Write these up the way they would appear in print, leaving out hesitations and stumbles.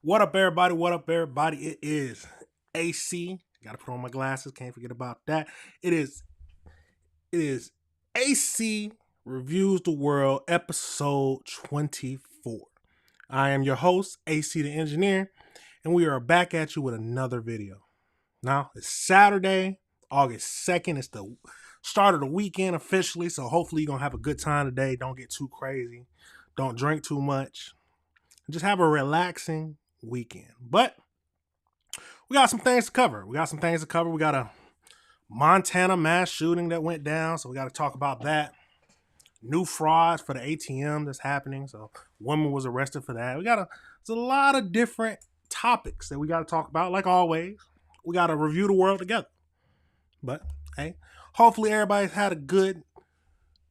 What up, everybody? What up, everybody? It is AC. Gotta put on my glasses. Can't forget about that. It is AC Reviews the World, episode 24. I am your host, AC the Engineer, and we are back at you with another video. Now, it's Saturday, August 2nd. It's the start of the weekend officially, so hopefully you're gonna have a good time today. Don't get too crazy. Don't drink too much. Just have a relaxing weekend. But we got some things to cover. We got a Montana mass shooting that went down, so we got to talk about that. New frauds for the ATM that's happening. So woman was arrested for that. There's a lot of different topics that we got to talk about. Like always, we got to review the world together. But hey, hopefully everybody's had a good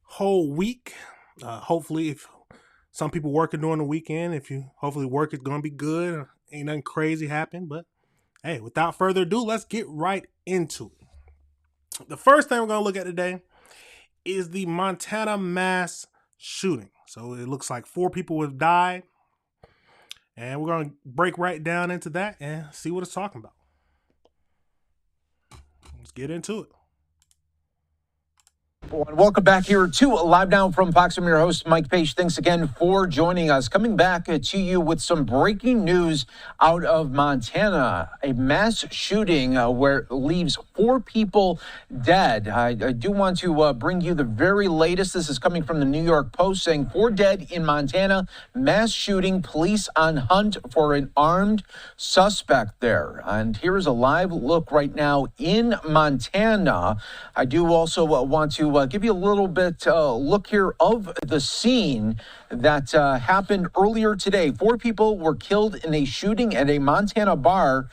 whole week. Hopefully, if some people working during the weekend, hopefully work is going to be good. Ain't nothing crazy happen. But hey, without further ado, let's get right into it. The first thing we're going to look at today is the Montana mass shooting. So it looks like 4 people have died. And we're going to break right down into that and see what it's talking about. Let's get into it. Welcome back here to Live Now from Fox. I'm your host, Mike Page. Thanks again for joining us. Coming back to you with some breaking news out of Montana. A mass shooting where it leaves 4 people dead. I do want to bring you the very latest. This is coming from the New York Post saying 4 dead in Montana. Mass shooting, police on hunt for an armed suspect there. And here's a live look right now in Montana. I do also want to give you a little bit look here of the scene that happened earlier today. 4 people were killed in a shooting at a Montana bar,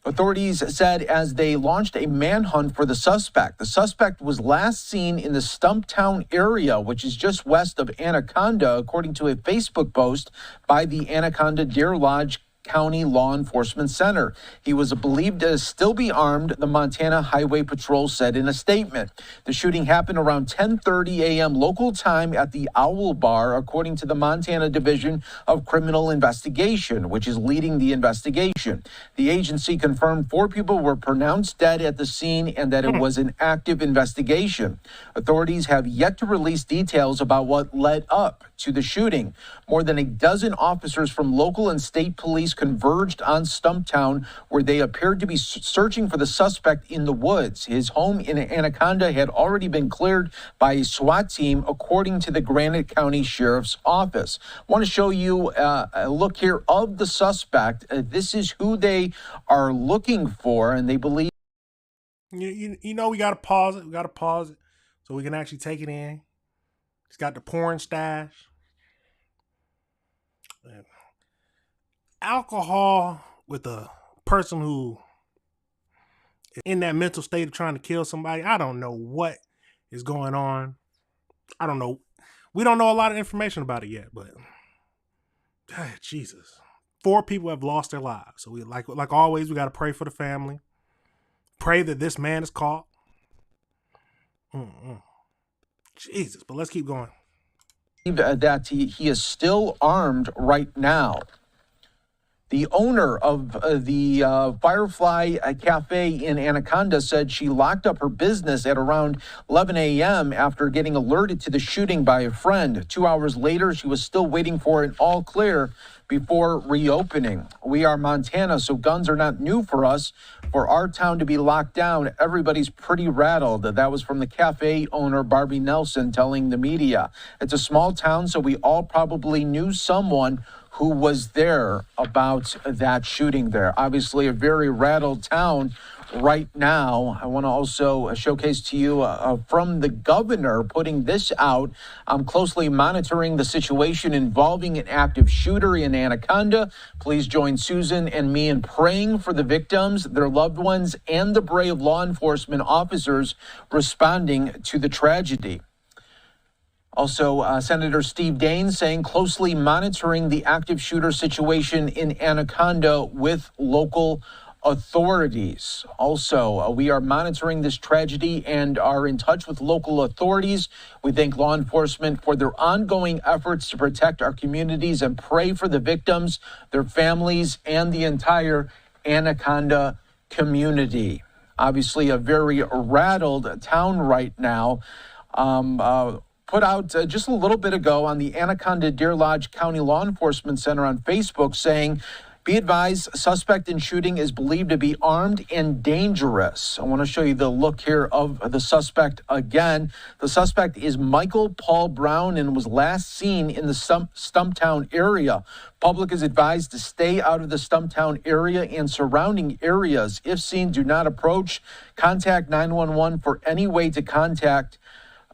authorities said, as they launched a manhunt for the suspect. The suspect was last seen in the Stumptown area, which is just west of Anaconda, according to a Facebook post by the Anaconda Deer Lodge County Law Enforcement Center. He was believed to still be armed, the Montana Highway Patrol said in a statement. The shooting happened around 10:30 a.m. local time at the Owl Bar, according to the Montana Division of Criminal Investigation, which is leading the investigation. The agency confirmed 4 people were pronounced dead at the scene and that it was an active investigation. Authorities have yet to release details about what led up to the shooting. More than a dozen officers from local and state police converged on Stumptown, where they appeared to be searching for the suspect in the woods. His home in Anaconda had already been cleared by a SWAT team, according to the Granite County Sheriff's Office. I want to show you a look here of the suspect. This is who they are looking for, and they believe. You know, we got to pause it. We got to pause it so we can actually take it in. He's got the porn stash. Alcohol with a person who is in that mental state of trying to kill somebody. I don't know what is going on. I don't know. We don't know a lot of information about it yet, but Jesus. 4 people have lost their lives. So we like always, we got to pray for the family. Pray that this man is caught. Jesus, but let's keep going. That he is still armed right now. The owner of the Firefly Cafe in Anaconda said she locked up her business at around 11 a.m. after getting alerted to the shooting by a friend. 2 hours later, she was still waiting for an all clear before reopening. We are Montana, so guns are not new for us. For our town to be locked down, everybody's pretty rattled. That was from the cafe owner, Barbie Nelson, telling the media. It's a small town, so we all probably knew someone who was there about that shooting there. Obviously, a very rattled town right now. I want to also showcase to you from the governor putting this out. I'm closely monitoring the situation involving an active shooter in Anaconda. Please join Susan and me in praying for the victims, their loved ones, and the brave law enforcement officers responding to the tragedy. Also, Senator Steve Daines saying closely monitoring the active shooter situation in Anaconda with local authorities. Also, we are monitoring this tragedy and are in touch with local authorities. We thank law enforcement for their ongoing efforts to protect our communities and pray for the victims, their families, and the entire Anaconda community. Obviously, a very rattled town right now. Put out just a little bit ago on the Anaconda Deer Lodge County Law Enforcement Center on Facebook saying, be advised, suspect in shooting is believed to be armed and dangerous. I want to show you the look here of the suspect again. The suspect is Michael Paul Brown and was last seen in the Stumptown area. Public is advised to stay out of the Stumptown area and surrounding areas. If seen, do not approach. Contact 911 for any way to contact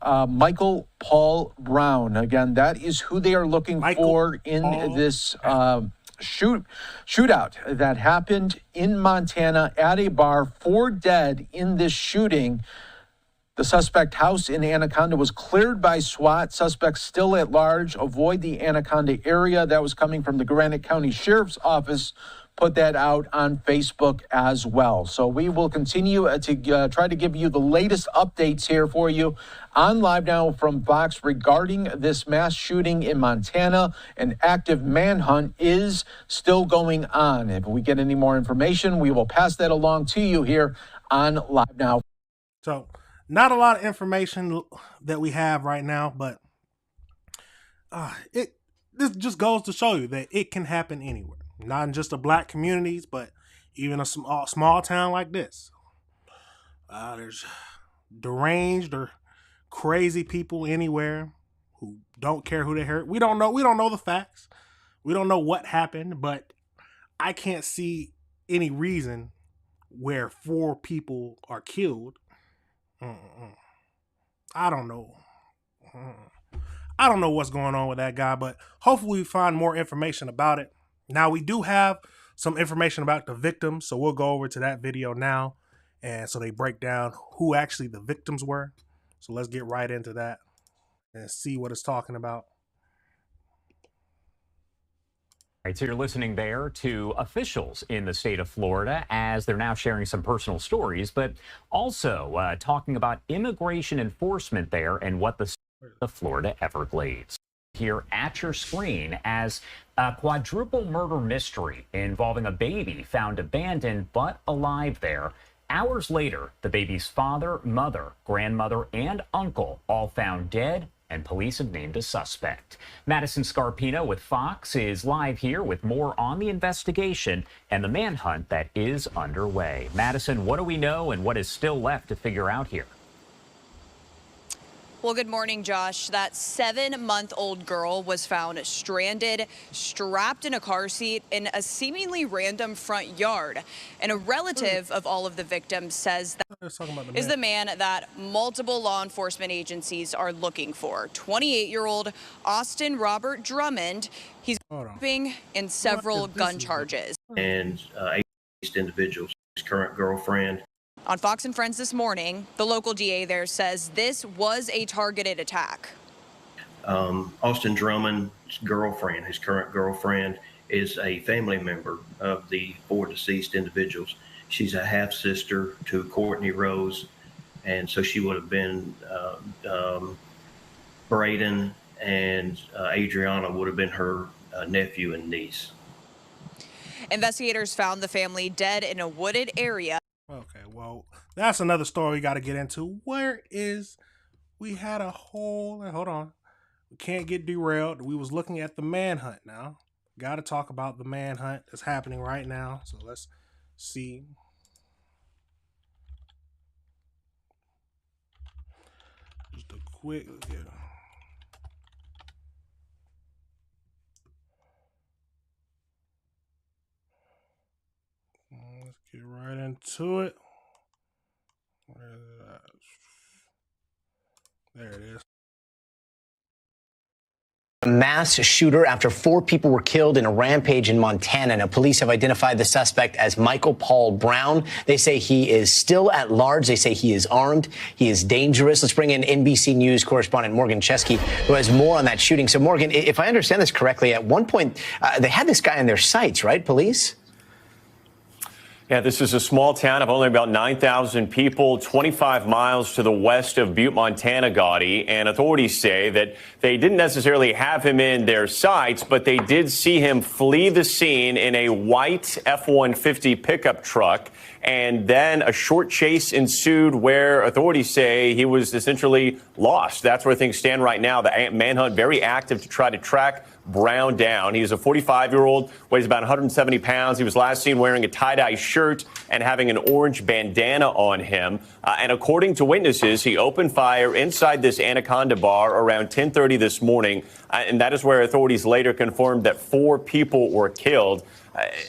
Michael Paul Brown. Again, that is who they are looking for in this shootout that happened in Montana at a bar. 4 dead in this shooting. The suspect house in Anaconda was cleared by SWAT. Suspects still at large. Avoid the Anaconda area. That was coming from the Granite County Sheriff's Office. Put that out on Facebook as well. So we will continue to try to give you the latest updates here for you on Live Now from Fox regarding this mass shooting in Montana. An active manhunt is still going on. If we get any more information, we will pass that along to you here on Live Now. So not a lot of information that we have right now, but this just goes to show you that it can happen anywhere. Not in just the black communities, but even a small town like this. There's deranged or crazy people anywhere who don't care who they hurt. We don't know the facts. We don't know what happened, but I can't see any reason where 4 people are killed. I don't know. I don't know what's going on with that guy, but hopefully we find more information about it. Now, we do have some information about the victims, so we'll go over to that video now. And so they break down who actually the victims were. So let's get right into that and see what it's talking about. All right, so you're listening there to officials in the state of Florida as they're now sharing some personal stories, but also talking about immigration enforcement there and what the Florida Everglades. Here at your screen as a quadruple murder mystery involving a baby found abandoned but alive there. Hours later, the baby's father, mother, grandmother, and uncle all found dead, and police have named a suspect. Madison Scarpino with Fox is live here with more on the investigation and the manhunt that is underway. Madison, what do we know and what is still left to figure out here? Well, good morning, Josh. That 7-month-old girl was found stranded, strapped in a car seat in a seemingly random front yard. And a relative of all of the victims says that is the man that multiple law enforcement agencies are looking for. 28-year-old Austin Robert Drummond. He's being in several gun charges. And 8 individuals, his current girlfriend. On Fox and Friends this morning, the local DA there says this was a targeted attack. Austin Drummond's girlfriend, his current girlfriend, is a family member of the 4 deceased individuals. She's a half-sister to Courtney Rose, and so she would have been Braden, and Adriana would have been her nephew and niece. Investigators found the family dead in a wooded area. Okay, well, that's another story we got to get into. We had a whole, hold on. We can't get derailed. We was looking at the manhunt now. Got to talk about the manhunt that's happening right now. So let's see. Just a quick, let's get right into it. There it is. A mass shooter after 4 people were killed in a rampage in Montana. Now, police have identified the suspect as Michael Paul Brown. They say he is still at large. They say he is armed. He is dangerous. Let's bring in NBC News correspondent Morgan Chesky, who has more on that shooting. So, Morgan, if I understand this correctly, at one point, they had this guy in their sights, right, police? Yeah, this is a small town of only about 9,000 people, 25 miles to the west of Butte, Montana, Gotti. And authorities say that they didn't necessarily have him in their sights, but they did see him flee the scene in a white F-150 pickup truck. And then a short chase ensued where authorities say he was essentially lost. That's where things stand right now. The manhunt very active to try to track Brown down. He's a 45-year-old, weighs about 170 pounds. He was last seen wearing a tie-dye shirt and having an orange bandana on him. And according to witnesses, he opened fire inside this Anaconda bar around 10:30 this morning. And that is where authorities later confirmed that 4 people were killed.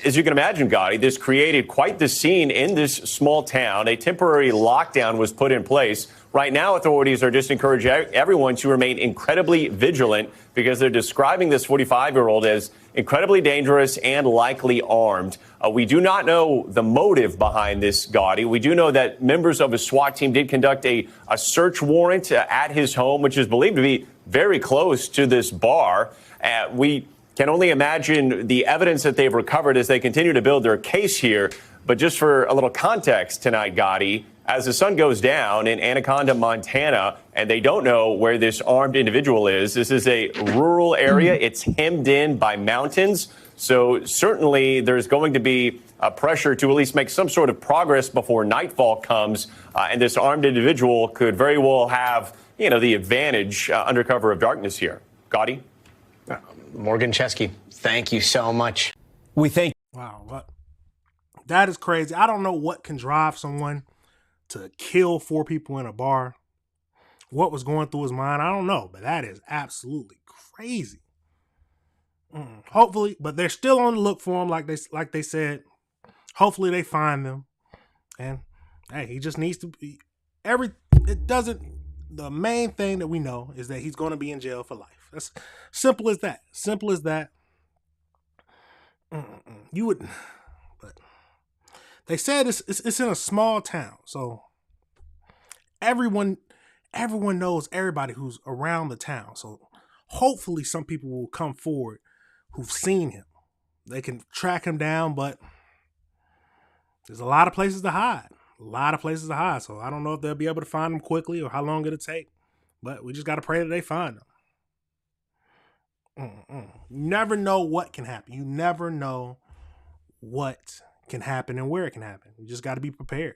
As you can imagine, Gotti, this created quite the scene in this small town. A temporary lockdown was put in place. Right now, authorities are just encouraging everyone to remain incredibly vigilant because they're describing this 45-year-old as incredibly dangerous and likely armed. We do not know the motive behind this, Gotti. We do know that members of a SWAT team did conduct a search warrant at his home, which is believed to be very close to this bar. We can only imagine the evidence that they've recovered as they continue to build their case here. But just for a little context tonight, Gotti, as the sun goes down in Anaconda, Montana, and they don't know where this armed individual is, this is a rural area. It's hemmed in by mountains. So certainly there's going to be a pressure to at least make some sort of progress before nightfall comes. And this armed individual could very well have, the advantage under cover of darkness here. Gotti? Morgan Chesky, thank you so much. We thank. Wow, that is crazy. I don't know what can drive someone to kill 4 people in a bar. What was going through his mind, I don't know, but that is absolutely crazy. Hopefully, but they're still on the look for him, like they said. Hopefully, they find them, and hey, he just needs to be. The main thing that we know is that he's going to be in jail for life. That's simple as that. Simple as that. But they said it's in a small town, so everyone knows everybody who's around the town. So hopefully some people will come forward who've seen him. They can track him down, but there's a lot of places to hide. So I don't know if they'll be able to find him quickly or how long it'll take. But we just got to pray that they find him. You never know what can happen. You never know what can happen and where it can happen. You just got to be prepared.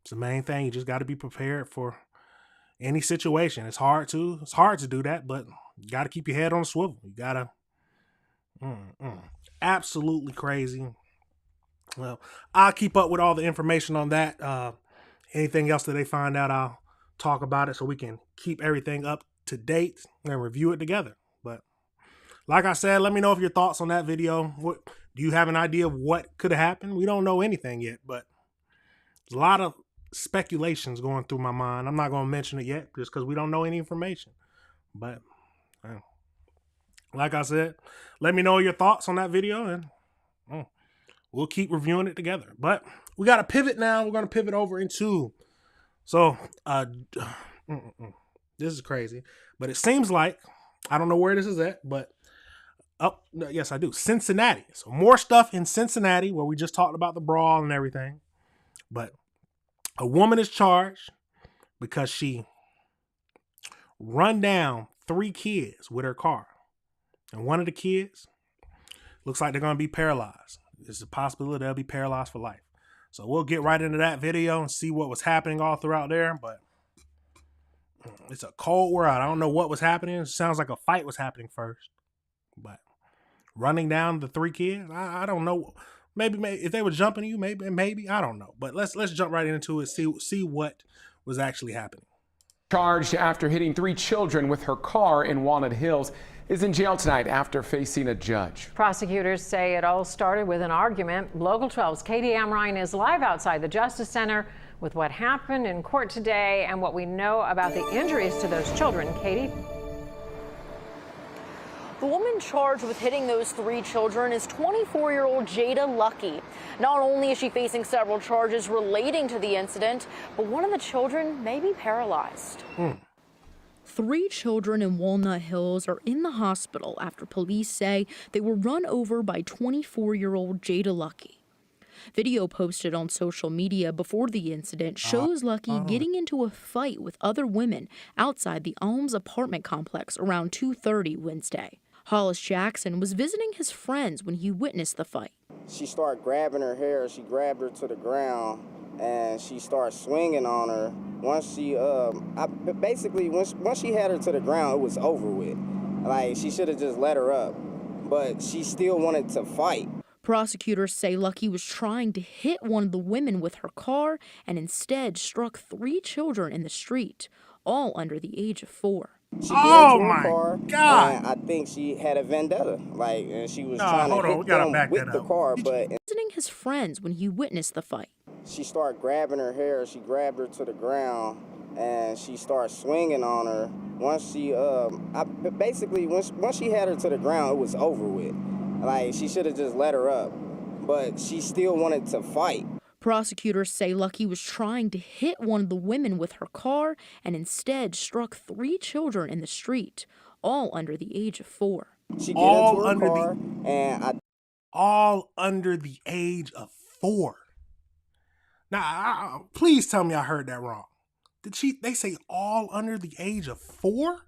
It's the main thing. You just got to be prepared for any situation. It's hard to do that, but you got to keep your head on a swivel. You got to absolutely crazy. Well, I'll keep up with all the information on that. Anything else that they find out, I'll talk about it so we can keep everything up to date and review it together. But like I said, let me know if your thoughts on that video. Do you have an idea of what could have happened? We don't know anything yet, but there's a lot of speculations going through my mind. I'm not going to mention it yet just because we don't know any information. But like I said, let me know your thoughts on that video and we'll keep reviewing it together. But we got to pivot now. We're going to pivot over into, this is crazy, but it seems like, I don't know where this is at, but, yes, I do. Cincinnati. So more stuff in Cincinnati where we just talked about the brawl and everything. But a woman is charged because she run down 3 kids with her car. And one of the kids looks like they're going to be paralyzed. There's a possibility they'll be paralyzed for life. So we'll get right into that video and see what was happening all throughout there. But it's a cold world. I don't know what was happening. It sounds like a fight was happening first. But running down the 3 kids, I don't know. Maybe if they were jumping you, maybe I don't know. But let's jump right into it. See what was actually happening. Charged after hitting 3 children with her car in Walnut Hills, is in jail tonight after facing a judge. Prosecutors say it all started with an argument. Local 12's Katie Amrine is live outside the Justice Center with what happened in court today and what we know about the injuries to those children. Katie? The woman charged with hitting those 3 children is 24-year-old Jada Lucky. Not only is she facing several charges relating to the incident, but one of the children may be paralyzed. 3 children in Walnut Hills are in the hospital after police say they were run over by 24-year-old Jada Lucky. Video posted on social media before the incident shows Lucky getting into a fight with other women outside the Alms apartment complex around 2:30 Wednesday. Hollis Jackson was visiting his friends when he witnessed the fight. She started grabbing her hair. She grabbed her to the ground, and she started swinging on her. Once she, once she had her to the ground, it was over with. Like, she should have just let her up, but she still wanted to fight. Prosecutors say Lucky was trying to hit one of the women with her car and instead struck 3 children in the street, all under the age of 4. She got into her my car, God! And I think she had a vendetta, and she was No, trying hold to on, we hit gotta them back with that the up. car, but Visiting his friends when he witnessed the fight. she started grabbing her hair. She grabbed her to the ground, and she started swinging on her. Once she, once she had her to the ground, it was over with. Like, she should have just let her up, but she still wanted to fight. Prosecutors say Lucky was trying to hit one of the women with her car and instead struck 3 children in the street, all under the age of 4. She got into her car, all under the age of 4. Now, please tell me I heard that wrong. They say all under the age of 4?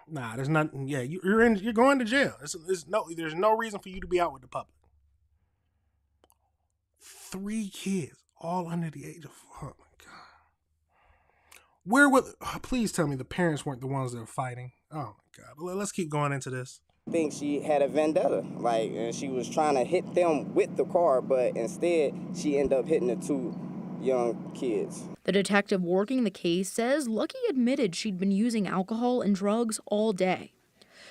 Nah, there's nothing. Yeah, you're going to jail. There's no reason for you to be out with the public. 3 kids, all under the age of 4. Oh my God. Please tell me the parents weren't the ones that were fighting. Oh my God. But let's keep going into this. I think she had a vendetta, and she was trying to hit them with the car, but instead she ended up hitting the 2 young kids. The detective working the case says Lucky admitted she'd been using alcohol and drugs all day.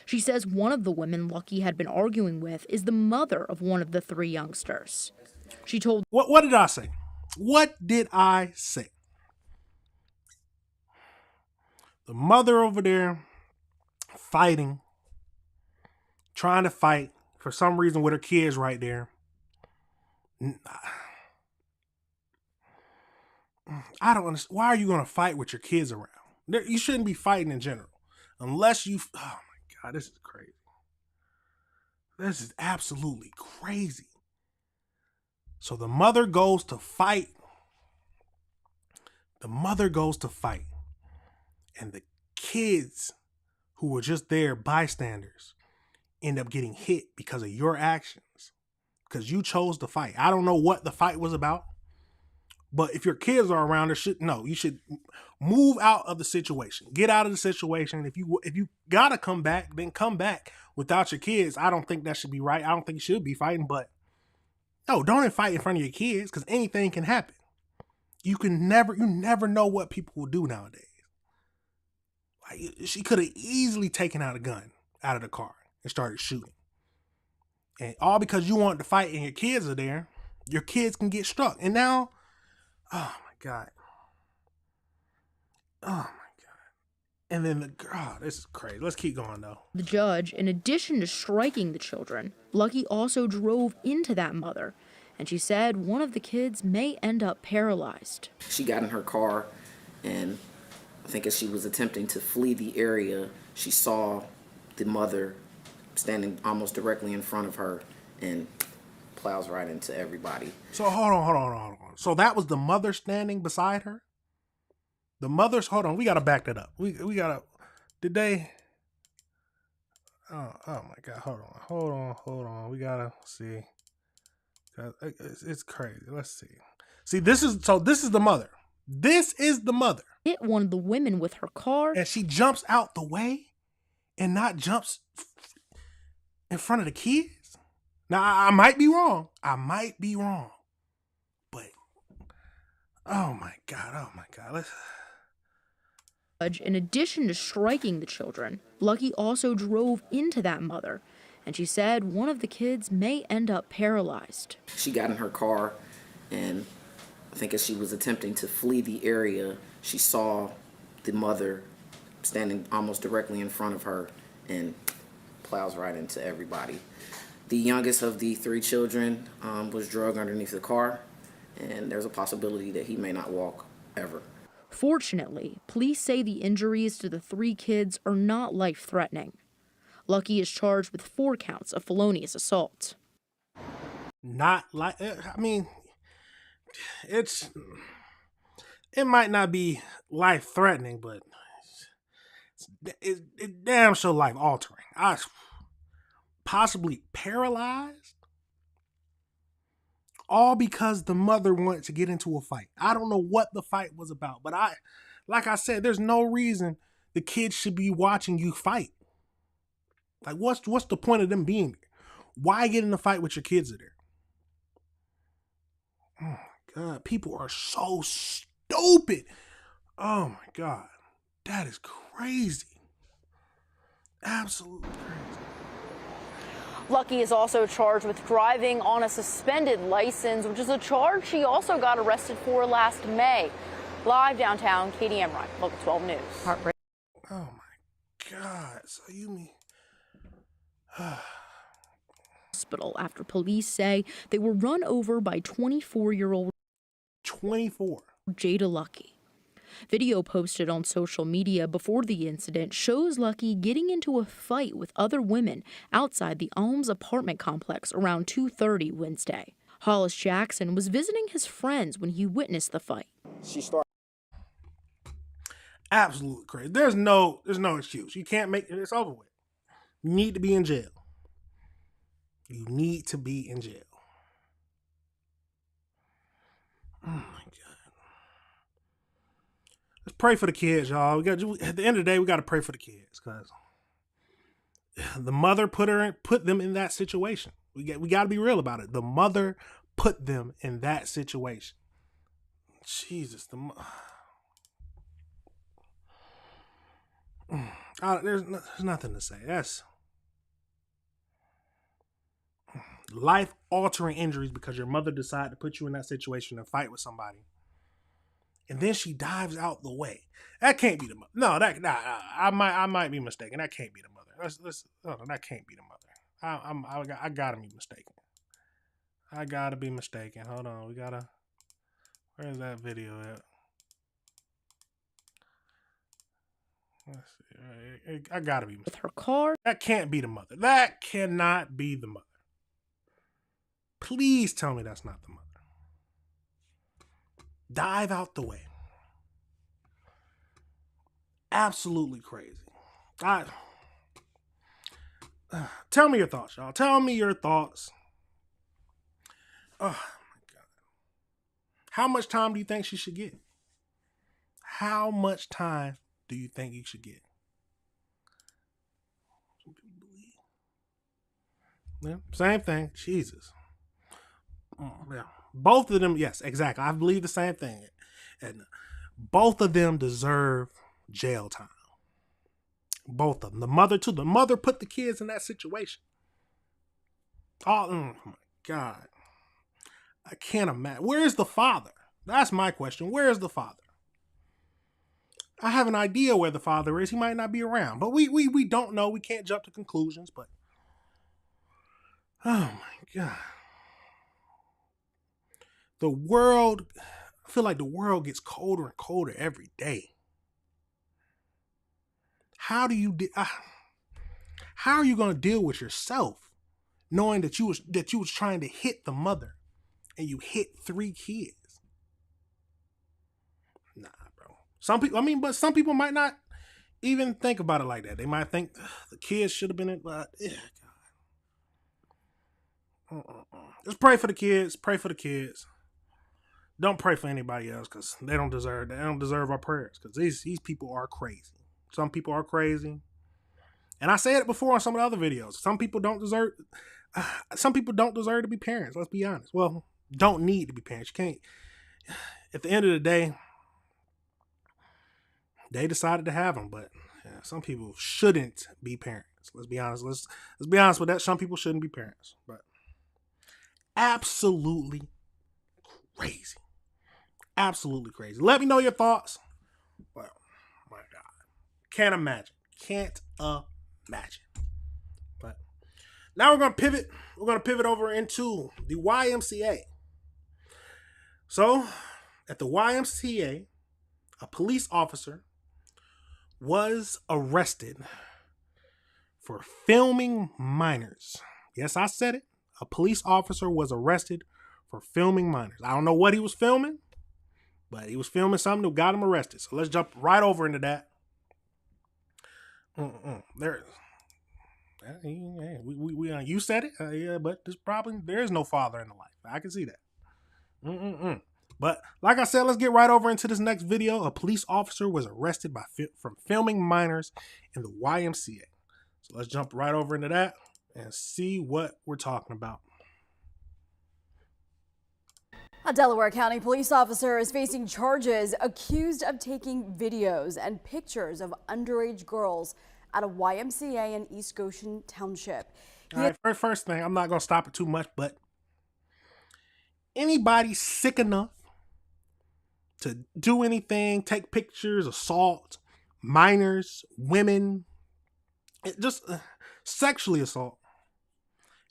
She says one of the women Lucky had been arguing with is the mother of one of the 3 youngsters. She told... What did I say? What did I say? The mother over there fighting, trying to fight for some reason with her kids right there. I don't understand. Why are you going to fight with your kids around? You shouldn't be fighting in general. Unless you... Oh my God, this is crazy. This is absolutely crazy. So the mother goes to fight. And the kids who were just there, bystanders, end up getting hit because of your actions. Because you chose to fight. I don't know what the fight was about. But if your kids are around, you should move out of the situation. Get out of the situation. If you gotta come back, then come back without your kids. I don't think that should be right. I don't think you should be fighting, but no, don't fight in front of your kids because anything can happen. You never know what people will do nowadays. Like, she could have easily taken out a gun out of the car and started shooting. And all because you wanted to fight and your kids are there, your kids can get struck. And now, oh my God. Oh my God. And then this is crazy. Let's keep going though. The judge, in addition to striking the children, Lucky also drove into that mother. And she said one of the kids may end up paralyzed. She got in her car, and I think as she was attempting to flee the area, she saw the mother standing almost directly in front of her and plows right into everybody. So hold on. So that was the mother standing beside her? The mother's, hold on, we got to back that up. We got to, did they, oh my God, hold on. We got to see. It's crazy. Let's see. See, this is the mother. This is the mother. Hit one of the women with her car. And she jumps out the way and not jumps in front of the kids. Now, I might be wrong. But, oh my God. In addition to striking the children, Lucky also drove into that mother. And she said one of the kids may end up paralyzed. She got in her car, and I think as she was attempting to flee the area, she saw the mother standing almost directly in front of her and plows right into everybody. The youngest of the 3 children was drugged underneath the car, and there's a possibility that he may not walk ever. Fortunately, police say the injuries to the 3 kids are not life-threatening. Lucky is charged with 4 counts of felonious assault. not like, I mean, it might not be life threatening, but it's damn sure life altering. Possibly paralyzed, all because the mother wanted to get into a fight. I don't know what the fight was about, but like I said, there's no reason the kids should be watching you fight. Like, what's the point of them being there? Why get in a fight with your kids are there? Oh my God, people are so stupid. Oh my God, that is crazy. Absolutely crazy. Lucky is also charged with driving on a suspended license, which is a charge she also got arrested for last May. Live downtown, Katie Emright, Local 12 News. Heartbreak. Oh my God, so you mean... Hospital after police say they were run over by 24-year-old 24 Jada Lucky. Video posted on social media before the incident shows Lucky getting into a fight with other women outside the Alms apartment complex around 2:30 Wednesday. Hollis Jackson was visiting his friends when he witnessed the fight. She started. Absolutely crazy. There's no excuse. You can't make it. It's over with. You need to be in jail. You need to be in jail. Oh my God. Let's pray for the kids, y'all. At the end of the day, we got to pray for the kids because the mother put them in that situation. We got to be real about it. The mother put them in that situation. Jesus, there's nothing to say. That's life-altering injuries because your mother decided to put you in that situation and fight with somebody, and then she dives out the way. That can't be the mother. No, I might be mistaken. That can't be the mother. That can't be the mother. I gotta be mistaken. I gotta be mistaken. Hold on, where's that video at? Let's see. I gotta be mistaken. With her car. That can't be the mother. That cannot be the mother. Please tell me that's not the mother. Dive out the way. Absolutely crazy. Tell me your thoughts, y'all. Tell me your thoughts. Oh my God. How much time do you think she should get? How much time do you think you should get? Yeah, same thing. Jesus. Yeah. Both of them, yes, exactly. I believe the same thing. And both of them deserve jail time. Both of them. The mother too. The mother put the kids in that situation. Oh my God. I can't imagine. Where's the father? That's my question. Where's the father? I have an idea where the father is. He might not be around. But we don't know. We can't jump to conclusions. But oh my God. I feel like the world gets colder and colder every day. How are you going to deal with yourself knowing that you was trying to hit the mother and you hit 3 kids? Nah, bro. But some people might not even think about it like that. They might think the kids should have been in, but God. Just pray for the kids. Pray for the kids. Don't pray for anybody else because they don't deserve our prayers because these people are crazy. Some people are crazy. And I said it before on some of the other videos. Some people don't deserve to be parents. Let's be honest. Well, don't need to be parents. You can't. At the end of the day, they decided to have them, but some people shouldn't be parents. Let's be honest. Let's be honest with that. Some people shouldn't be parents, but absolutely crazy. Absolutely crazy. Let me know your thoughts. Well, my God. Can't imagine. But now we're going to pivot. We're going to pivot over into the YMCA. So, at the YMCA, a police officer was arrested for filming minors. Yes, I said it. a police officer was arrested for filming minors. I don't know what he was filming, but he was filming something that got him arrested. So let's jump right over into that. You said it, yeah, but there is no father in the life. I can see that. But like I said, let's get right over into this next video. A police officer was arrested from filming minors in the YMCA. So let's jump right over into that and see what we're talking about. A Delaware County police officer is facing charges accused of taking videos and pictures of underage girls at a YMCA in East Goshen Township. All right, first thing, I'm not going to stop it too much, but anybody sick enough to do anything, take pictures, assault minors, women, just sexually assault,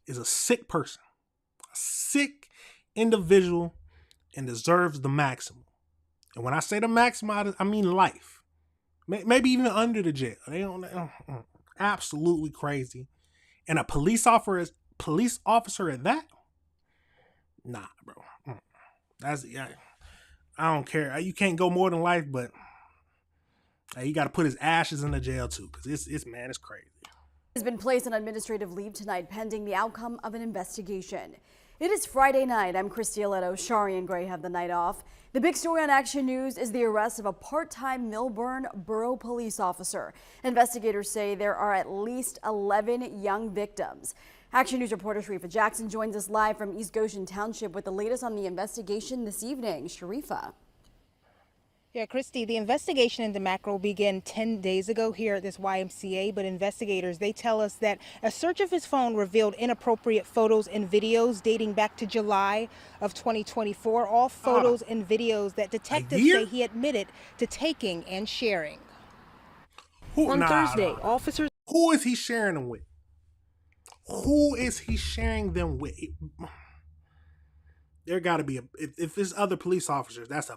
is a sick person, a sick individual, and deserves the maximum. And when I say the maximum, I mean life. Maybe even under the jail. They don't absolutely crazy. And a police officer at that? Nah, bro. I don't care. You can't go more than life, but you got to put his ashes in the jail too, because it's crazy. He's been placed on administrative leave tonight pending the outcome of an investigation. It is Friday night. I'm Christy Aletto. Shari and Gray have the night off. The big story on Action News is the arrest of a part-time Millburn Borough police officer. Investigators say there are at least 11 young victims. Action News reporter Sharifa Jackson joins us live from East Goshen Township with the latest on the investigation this evening. Sharifa. Yeah, Christy, the investigation into Macro began 10 days ago here at this YMCA, but investigators, they tell us that a search of his phone revealed inappropriate photos and videos dating back to July of 2024, all photos and videos that detectives say he admitted to taking and sharing. On Thursday, officers... Who is he sharing them with? Who is he sharing them with? There got to be if there's other police officers, that's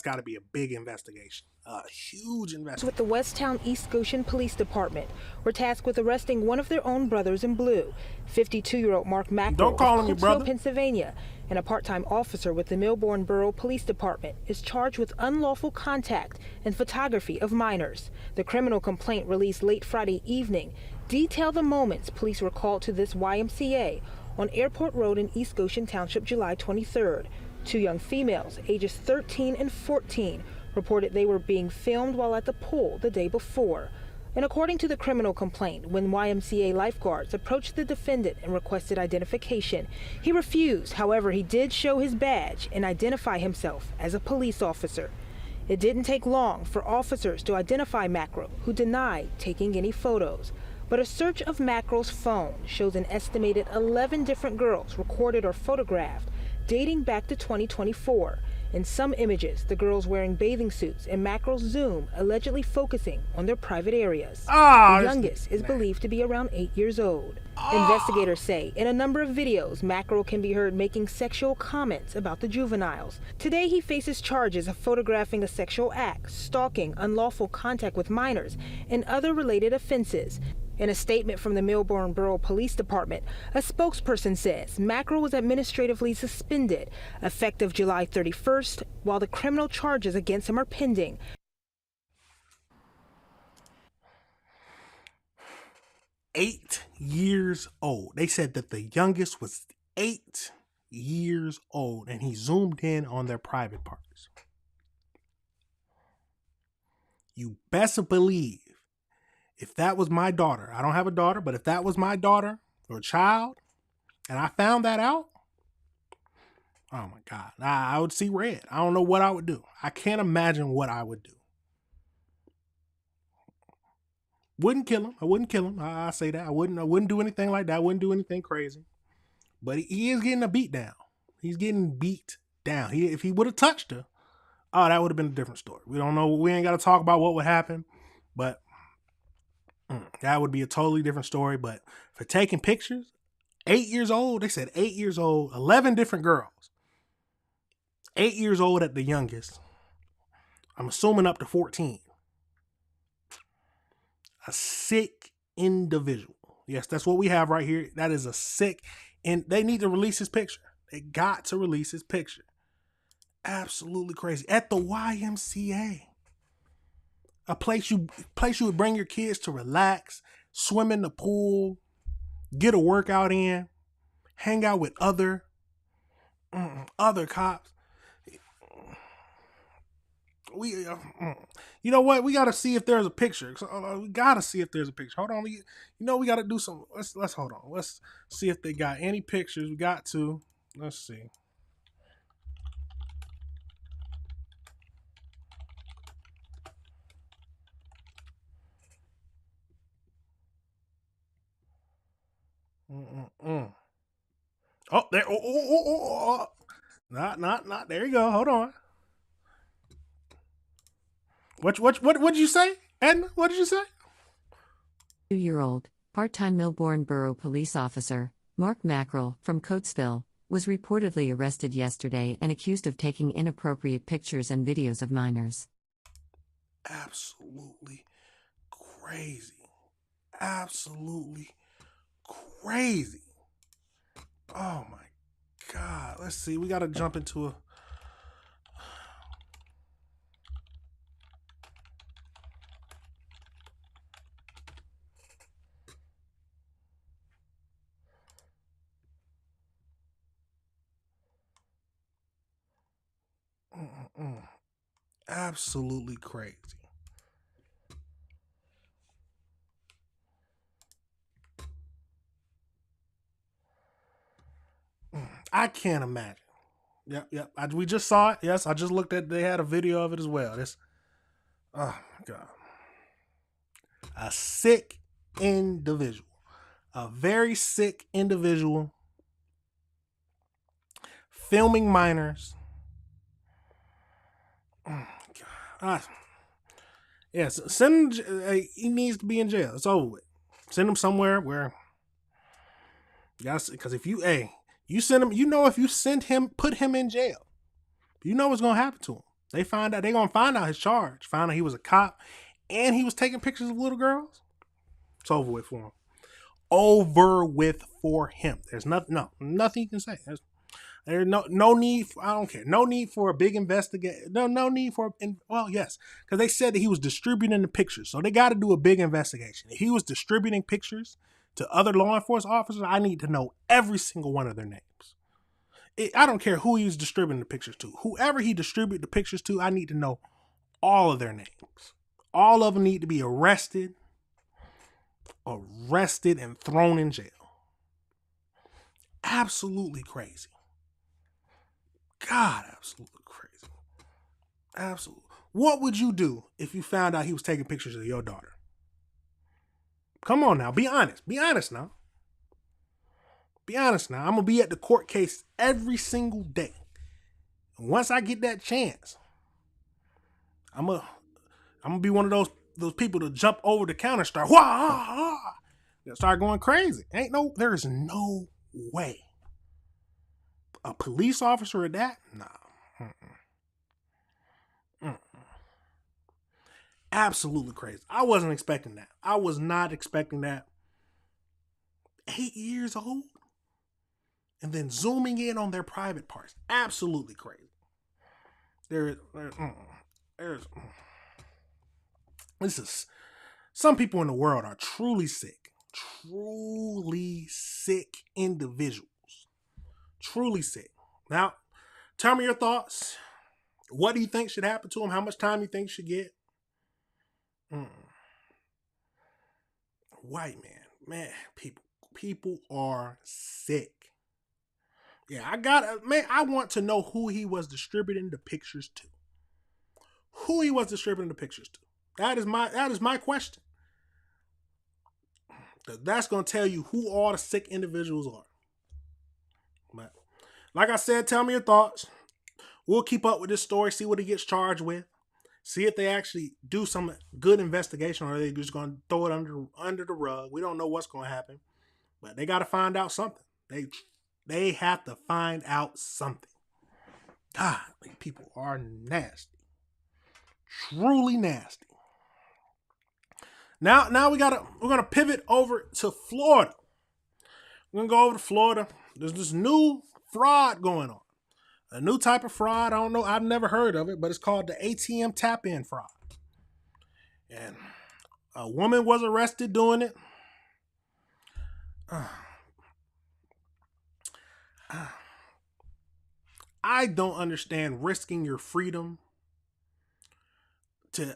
got to be a big investigation, a huge investigation. With the Westtown East Goshen Police Department, were tasked with arresting one of their own brothers in blue, 52-year-old Mark Macro of Coatesville, Pennsylvania, and a part-time officer with the Millburn Borough Police Department is charged with unlawful contact and photography of minors. The criminal complaint released late Friday evening detailed the moments police were called to this YMCA on Airport Road in East Goshen Township July 23rd. Two young females, ages 13 and 14, reported they were being filmed while at the pool the day before. And according to the criminal complaint, when YMCA lifeguards approached the defendant and requested identification, he refused. However, he did show his badge and identify himself as a police officer. It didn't take long for officers to identify Macro, who denied taking any photos. But a search of Macro's phone shows an estimated 11 different girls recorded or photographed dating back to 2024. In some images, the girls wearing bathing suits and Macro's Zoom allegedly focusing on their private areas. The youngest is believed to be around 8 years old. Investigators say in a number of videos, Macro can be heard making sexual comments about the juveniles. Today, he faces charges of photographing a sexual act, stalking, unlawful contact with minors, and other related offenses. In a statement from the Millburn Borough Police Department, a spokesperson says Macro was administratively suspended effective July 31st, while the criminal charges against him are pending. Eight years old. They said that the youngest was 8 years old, and he zoomed in on their private parts. You best believe, if that was my daughter, I don't have a daughter, but if that was my daughter or child, and I found that out, oh my God, I would see red. I don't know what I would do. I can't imagine what I would do. Wouldn't kill him. I wouldn't kill him. I say that. I wouldn't do anything like that. I wouldn't do anything crazy. But he is getting a beat down. He's getting beat down. If he would have touched her, oh, that would have been a different story. We don't know. We ain't got to talk about what would happen, but that would be a totally different story. But for taking pictures, 8 years old, they said 8 years old, 11 different girls. 8 years old at the youngest. I'm assuming up to 14. A sick individual. Yes, that's what we have right here. That is a sick And they need to release his picture. They got to release his picture. Absolutely crazy. At the YMCA. A place you would bring your kids to relax, swim in the pool, get a workout in, hang out with other cops. You know what? We got to see if there's a picture. We got to see if there's a picture. Hold on. We got to do some. Let's hold on. Let's see if they got any pictures. We got to. Let's see. Oh, there. Oh. Not. There you go. Hold on. What'd you say, Edna? What did you say? 2-year-old, part-time Millbourne Borough police officer, Mark Mackerel, from Coatesville, was reportedly arrested yesterday and accused of taking inappropriate pictures and videos of minors. Absolutely crazy. Absolutely crazy. Oh my God. Let's see. We got to jump into a... Absolutely crazy. I can't imagine. Yep. We just saw it. Yes, I just looked at. They had a video of it as well. Oh my God. A sick individual. A very sick individual. Filming minors. Oh God. Yes, send him. He needs to be in jail. It's over with. Send him somewhere where. Yes, because if you send him, if you send him, put him in jail, you know what's gonna happen to him. They're gonna find out his charge. Find out he was a cop, and he was taking pictures of little girls. It's over with for him. Over with for him. There's nothing you can say. There's no need. I don't care. No need for a big investigation. No need for. Well, yes, because they said that he was distributing the pictures, so they got to do a big investigation. If he was distributing pictures to other law enforcement officers, I need to know every single one of their names. I don't care who he was distributing the pictures to. Whoever he distributed the pictures to, I need to know all of their names. All of them need to be arrested and thrown in jail. Absolutely crazy. God, absolutely crazy. Absolutely. What would you do if you found out he was taking pictures of your daughter? Come on now, be honest. Be honest now. Be honest now. I'm going to be at the court case every single day. And once I get that chance, I'm going to be one of those people to jump over the counter and start, start going crazy. There is no way. A police officer at that? Nah. Absolutely crazy. I wasn't expecting that. I was not expecting that. 8 years old? And then zooming in on their private parts. Absolutely crazy. Some people in the world are truly sick. Truly sick individuals. Truly sick. Now, tell me your thoughts. What do you think should happen to him? How much time do you think he should get? White man, people are sick. Yeah, I want to know who he was distributing the pictures to. Who he was distributing the pictures to. That is my question. That's going to tell you who all the sick individuals are. But like I said, tell me your thoughts. We'll keep up with this story, see what he gets charged with. See if they actually do some good investigation, or are they just going to throw it under the rug. We don't know what's going to happen, but they got to find out something. They have to find out something. God, people are nasty, truly nasty. Now we're gonna pivot over to Florida. We're gonna go over to Florida. there's this new fraud going on. A new type of fraud. I don't know. I've never heard of it, but it's called the ATM tap-in fraud. And a woman was arrested doing it. I don't understand risking your freedom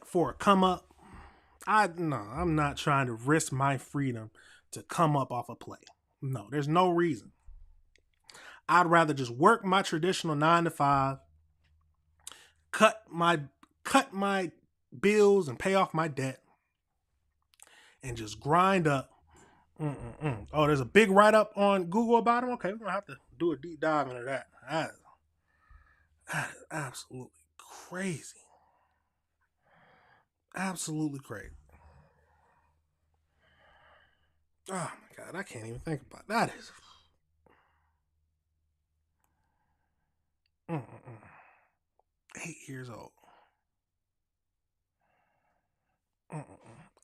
for a come up. I'm not trying to risk my freedom to come up off a play. No, there's no reason. I'd rather just work my traditional 9 to 5, cut my bills and pay off my debt, and just grind up. Oh, there's a big write-up on Google about him? Okay, we're going to have to do a deep dive into that. That is absolutely crazy. Absolutely crazy. Oh my God, I can't even think about that. Is 8 years old.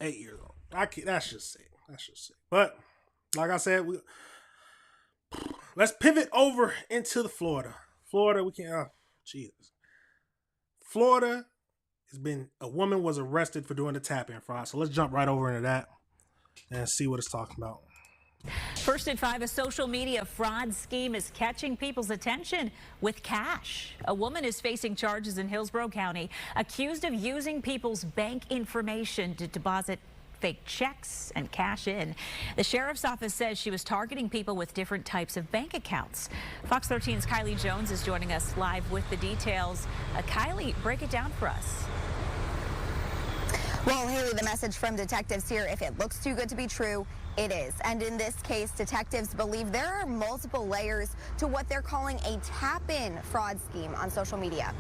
8 years old. That's just sick. That's just sick. But like I said, let's pivot over into the Florida. Florida, we can't. Jesus. Florida has been. A woman was arrested for doing the tap-in fraud. So let's jump right over into that and see what it's talking about. First at 5, a social media fraud scheme is catching people's attention with cash. A woman is facing charges in Hillsborough County, accused of using people's bank information to deposit fake checks and cash in. The sheriff's office says she was targeting people with different types of bank accounts. Fox 13's Kylie Jones is joining us live with the details. Kylie, break it down for us. Well, Haley, the message from detectives here, if it looks too good to be true, it is. And in this case, detectives believe there are multiple layers to what they're calling a tap-in fraud scheme on social media.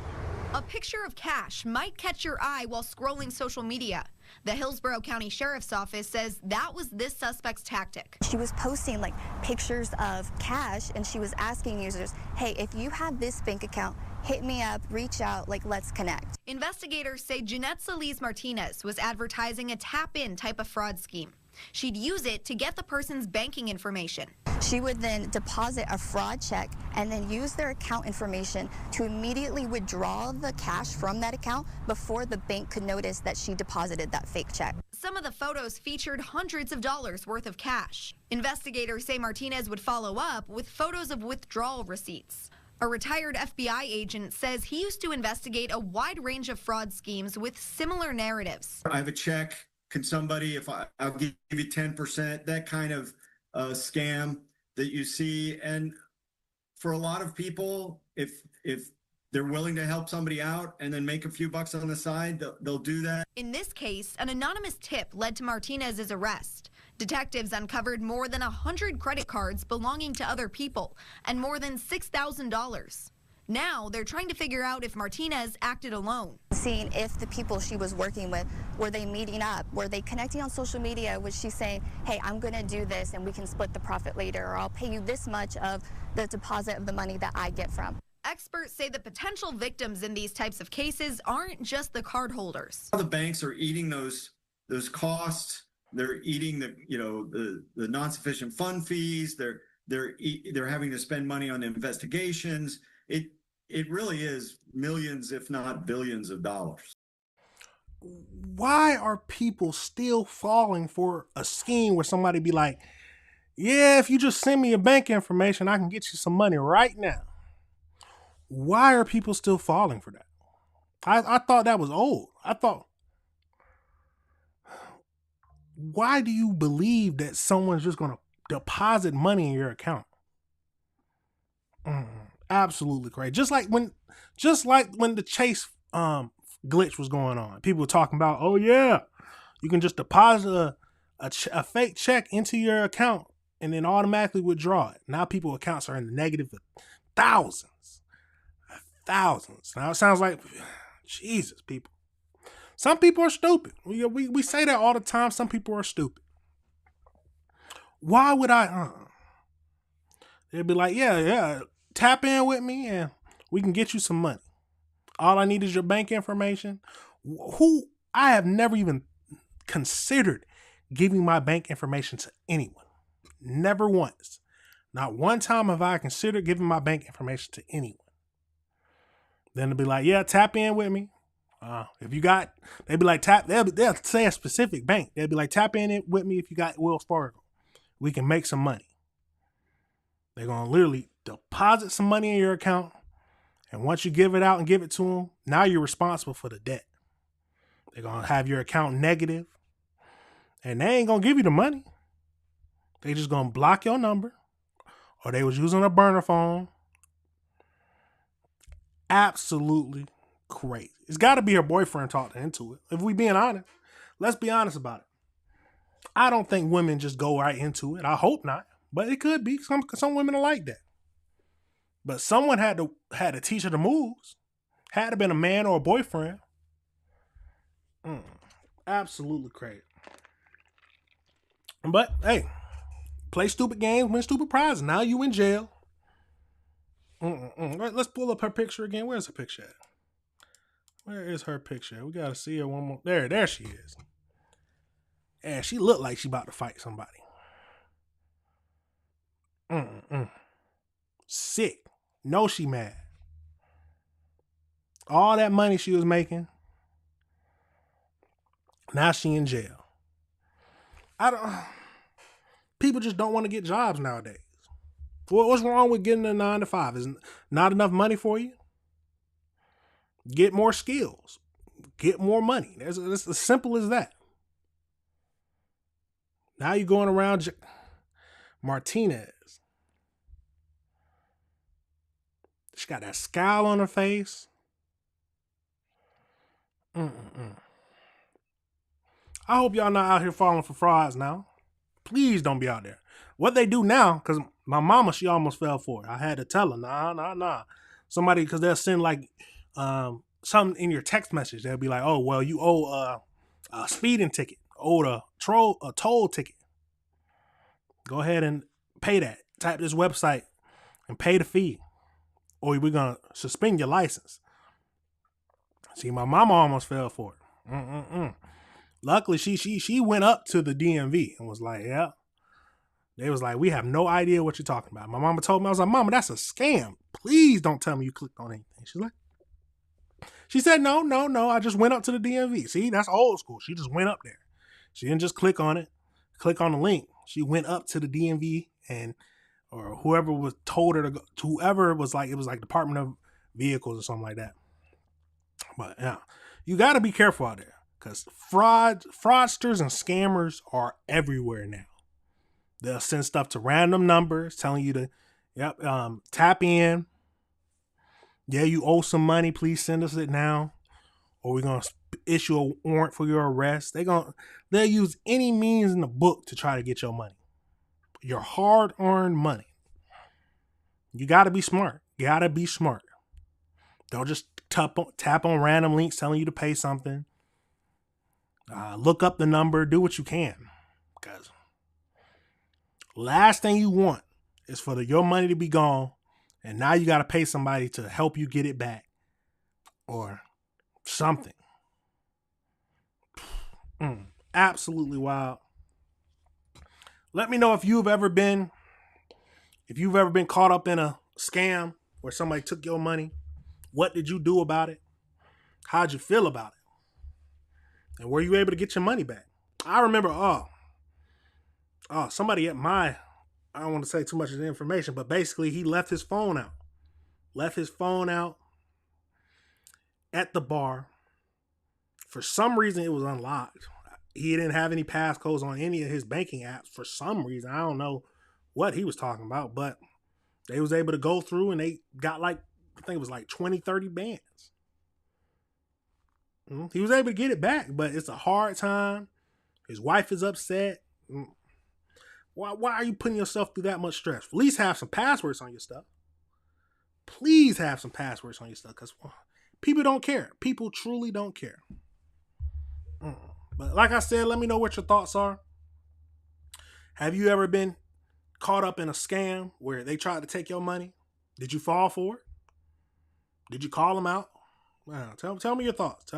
A picture of cash might catch your eye while scrolling social media. The Hillsborough County Sheriff's Office says that was this suspect's tactic. She was posting like pictures of cash, and she was asking users, hey, if you have this bank account, hit me up, reach out, like, let's connect. Investigators say Jeanette Solis Martinez was advertising a tap-in type of fraud scheme. She'd use it to get the person's banking information. She would then deposit a fraud check and then use their account information to immediately withdraw the cash from that account before the bank could notice that she deposited that fake check. Some of the photos featured hundreds of dollars worth of cash. Investigators say Martinez would follow up with photos of withdrawal receipts. A retired FBI agent says he used to investigate a wide range of fraud schemes with similar narratives. I have a check. Can somebody, I'll give you 10%, that kind of scam that you see. And for a lot of people, if they're willing to help somebody out and then make a few bucks on the side, they'll do that. In this case, an anonymous tip led to Martinez's arrest. Detectives uncovered more than 100 credit cards belonging to other people and more than $6,000. Now they're trying to figure out if Martinez acted alone. Seeing if the people she was working with, were they meeting up? Were they connecting on social media? Was she saying, hey, I'm going to do this and we can split the profit later, or I'll pay you this much of the deposit of the money that I get from? Experts say the potential victims in these types of cases aren't just the cardholders. The banks are eating those costs. They're eating the non-sufficient fund fees. They're having to spend money on investigations. It really is millions, if not billions of dollars. Why are people still falling for a scheme where somebody be like, yeah, if you just send me your bank information, I can get you some money right now? Why are people still falling for that? I thought that was old. Why do you believe that someone's just going to deposit money in your account? Absolutely crazy. Just like when the Chase glitch was going on, people were talking about, oh yeah, you can just deposit a fake check into your account and then automatically withdraw it. Now people's accounts are in the negative thousands. Now it sounds like, Jesus, people. Some people are stupid. We say that all the time. Some people are stupid. Why would I? They'd be like, yeah, tap in with me and we can get you some money. All I need is your bank information. I have never even considered giving my bank information to anyone. Never once. Not one time have I considered giving my bank information to anyone. Then they'll be like, yeah, tap in with me. If you got, they'll be like, they'll say a specific bank. They'll be like, tap in it with me if you got Wells Fargo. We can make some money. They're going to literally deposit some money in your account. And once you give it out and give it to them, now you're responsible for the debt. They're going to have your account negative. And they ain't going to give you the money. They just going to block your number. Or they was using a burner phone. Absolutely crazy. It's got to be her boyfriend talked her into it. If we being honest, let's be honest about it. I don't think women just go right into it. I hope not, but it could be. Some women are like that. But someone had to teach her the moves. Had to been a man or a boyfriend. Absolutely crazy. But hey, play stupid games, win stupid prizes. Now you in jail. Right, let's pull up her picture again. Where's her picture at? Where is her picture? We gotta see her one more. There she is. And she looked like she about to fight somebody. Sick. No, she mad. All that money she was making. Now she in jail. People just don't want to get jobs nowadays. What's wrong with getting a 9 to 5? Is not enough money for you? Get more skills. Get more money. It's as simple as that. Now you're going around Martinez. She got that scowl on her face. I hope y'all not out here falling for frauds now. Please don't be out there. What they do now, because my mama, she almost fell for it. I had to tell her, nah. Somebody, because they'll send like something in your text message. They'll be like, oh, well, you owe a speeding ticket, owe a toll ticket. Go ahead and pay that. Type this website and pay the fee, or we're going to suspend your license. See, my mama almost fell for it. Luckily, she went up to the DMV and was like, yeah. They was like, we have no idea what you're talking about. My mama told me, I was like, Mama, that's a scam. Please don't tell me you clicked on anything. She said, no. I just went up to the DMV. See, that's old school. She just went up there. She didn't just click on it, click on the link. She went up to the DMV or whoever was told her to go, whoever was like, it was like Department of Vehicles or something like that. But yeah, you got to be careful out there because fraudsters and scammers are everywhere now. They'll send stuff to random numbers telling you to, tap in. Yeah, you owe some money. Please send us it now. Or we're going to issue a warrant for your arrest. They'll use any means in the book to try to get your money. Your hard-earned money. You got to be smart. Don't just tap on random links telling you to pay something. Look up the number. Do what you can. Because last thing you want is for your money to be gone, and now you got to pay somebody to help you get it back or something. Absolutely wild. Let me know if you've ever been caught up in a scam where somebody took your money. What did you do about it? How'd you feel about it? And were you able to get your money back? I remember, somebody at I don't want to say too much of the information, but basically he left his phone out. At the bar. For some reason, it was unlocked. He didn't have any passcodes on any of his banking apps for some reason. I don't know what he was talking about, but they was able to go through and they got I think it was 20, 30 bands. He was able to get it back, but it's a hard time. His wife is upset. Why are you putting yourself through that much stress? At least have some passwords on your stuff. Please have some passwords on your stuff because people don't care. People truly don't care. But like I said, let me know what your thoughts are. Have you ever been caught up in a scam where they tried to take your money? Did you fall for it? Did you call them out? Tell me your thoughts.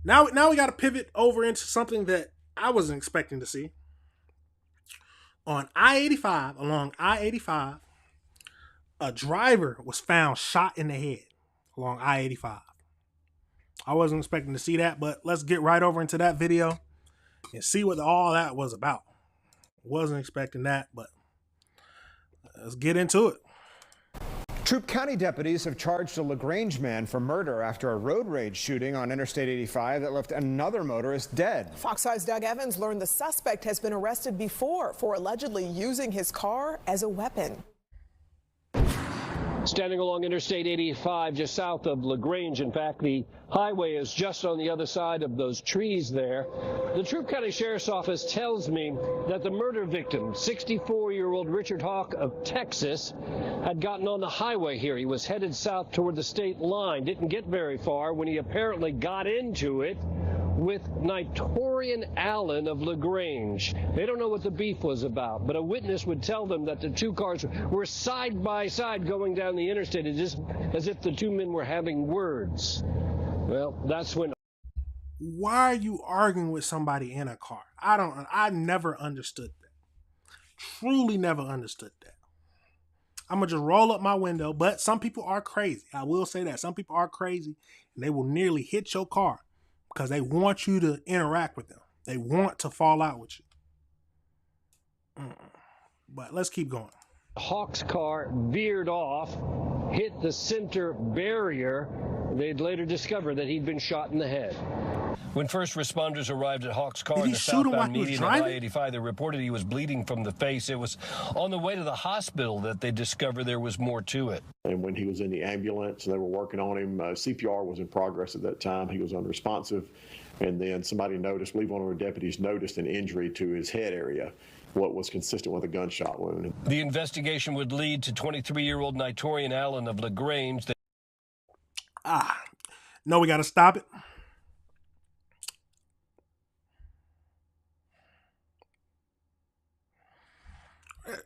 Now we got to pivot over into something that I wasn't expecting to see. On I-85, along I-85, a driver was found shot in the head along I-85. I wasn't expecting to see that, but let's get right over into that video and see what all that was about. Wasn't expecting that, but let's get into it. Troup County deputies have charged a LaGrange man for murder after a road rage shooting on Interstate 85 that left another motorist dead. Fox 5's Doug Evans learned the suspect has been arrested before for allegedly using his car as a weapon. Standing along Interstate 85 just south of LaGrange. In fact, the highway is just on the other side of those trees there. The Troup County Sheriff's Office tells me that the murder victim, 64-year-old Richard Hawk of Texas, had gotten on the highway here. He was headed south toward the state line. Didn't get very far when he apparently got into it with Nitorian Allen of LaGrange. They don't know what the beef was about, but a witness would tell them that the two cars were side by side going down the interstate, just as if the two men were having words. Well, that's when... Why are you arguing with somebody in a car? I never understood that. Truly never understood that. I'm going to just roll up my window, but some people are crazy. I will say that. Some people are crazy, and they will nearly hit your car because they want you to interact with them. They want to fall out with you. But let's keep going. Hawk's car veered off, hit the center barrier. They'd later discover that he'd been shot in the head. When first responders arrived at Hawk's car in the southbound median of I-85, they reported he was bleeding from the face. It was on the way to the hospital that they discovered there was more to it. And when he was in the ambulance, they were working on him. CPR was in progress at that time. He was unresponsive. And then somebody noticed, I believe one of our deputies noticed an injury to his head area, what was consistent with a gunshot wound. The investigation would lead to 23-year-old Nitorian Allen of LaGrange. No, we got to stop it.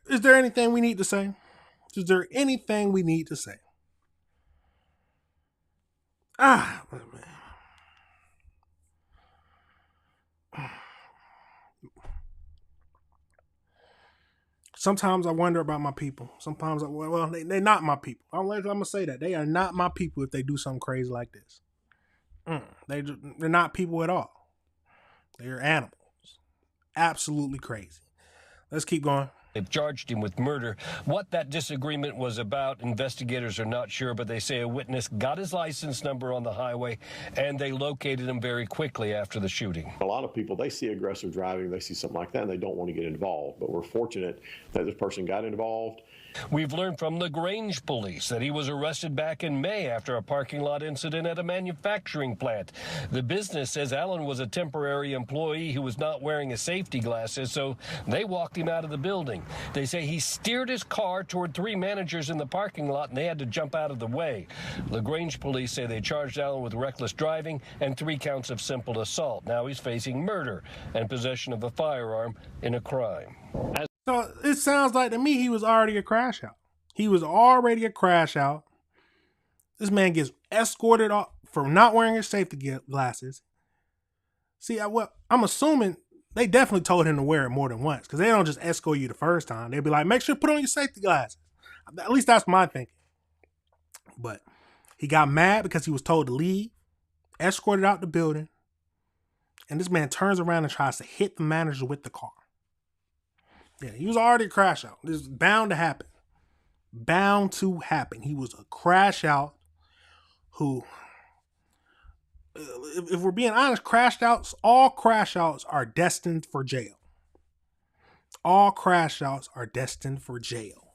Is there anything we need to say? Is there anything we need to say? Man. Sometimes I wonder about my people. Sometimes, they're not my people. I'm going to say that. They are not my people if they do something crazy like this. They're not people at all. They're animals. Absolutely crazy. Let's keep going. They've charged him with murder. What that disagreement was about, investigators are not sure, but they say a witness got his license number on the highway, and they located him very quickly after the shooting. A lot of people, they see aggressive driving, they see something like that, and they don't want to get involved. But we're fortunate that this person got involved. We've learned from LaGrange police that he was arrested back in May after a parking lot incident at a manufacturing plant. The business says Allen was a temporary employee who was not wearing his safety glasses, so they walked him out of the building. They say he steered his car toward three managers in the parking lot, and they had to jump out of the way. LaGrange police say they charged Allen with reckless driving and 3 counts of simple assault. Now he's facing murder and possession of a firearm in a crime. So it sounds like to me he was already a crash out. He was already a crash out. This man gets escorted off for not wearing his safety glasses. See, I'm assuming they definitely told him to wear it more than once because they don't just escort you the first time. They'll be like, make sure to put on your safety glasses. At least that's my thinking. But he got mad because he was told to leave, escorted out the building, and this man turns around and tries to hit the manager with the car. Yeah, he was already a crash out. This is bound to happen. Bound to happen. He was a crash out who, if we're being honest, all crash outs are destined for jail. All crash outs are destined for jail.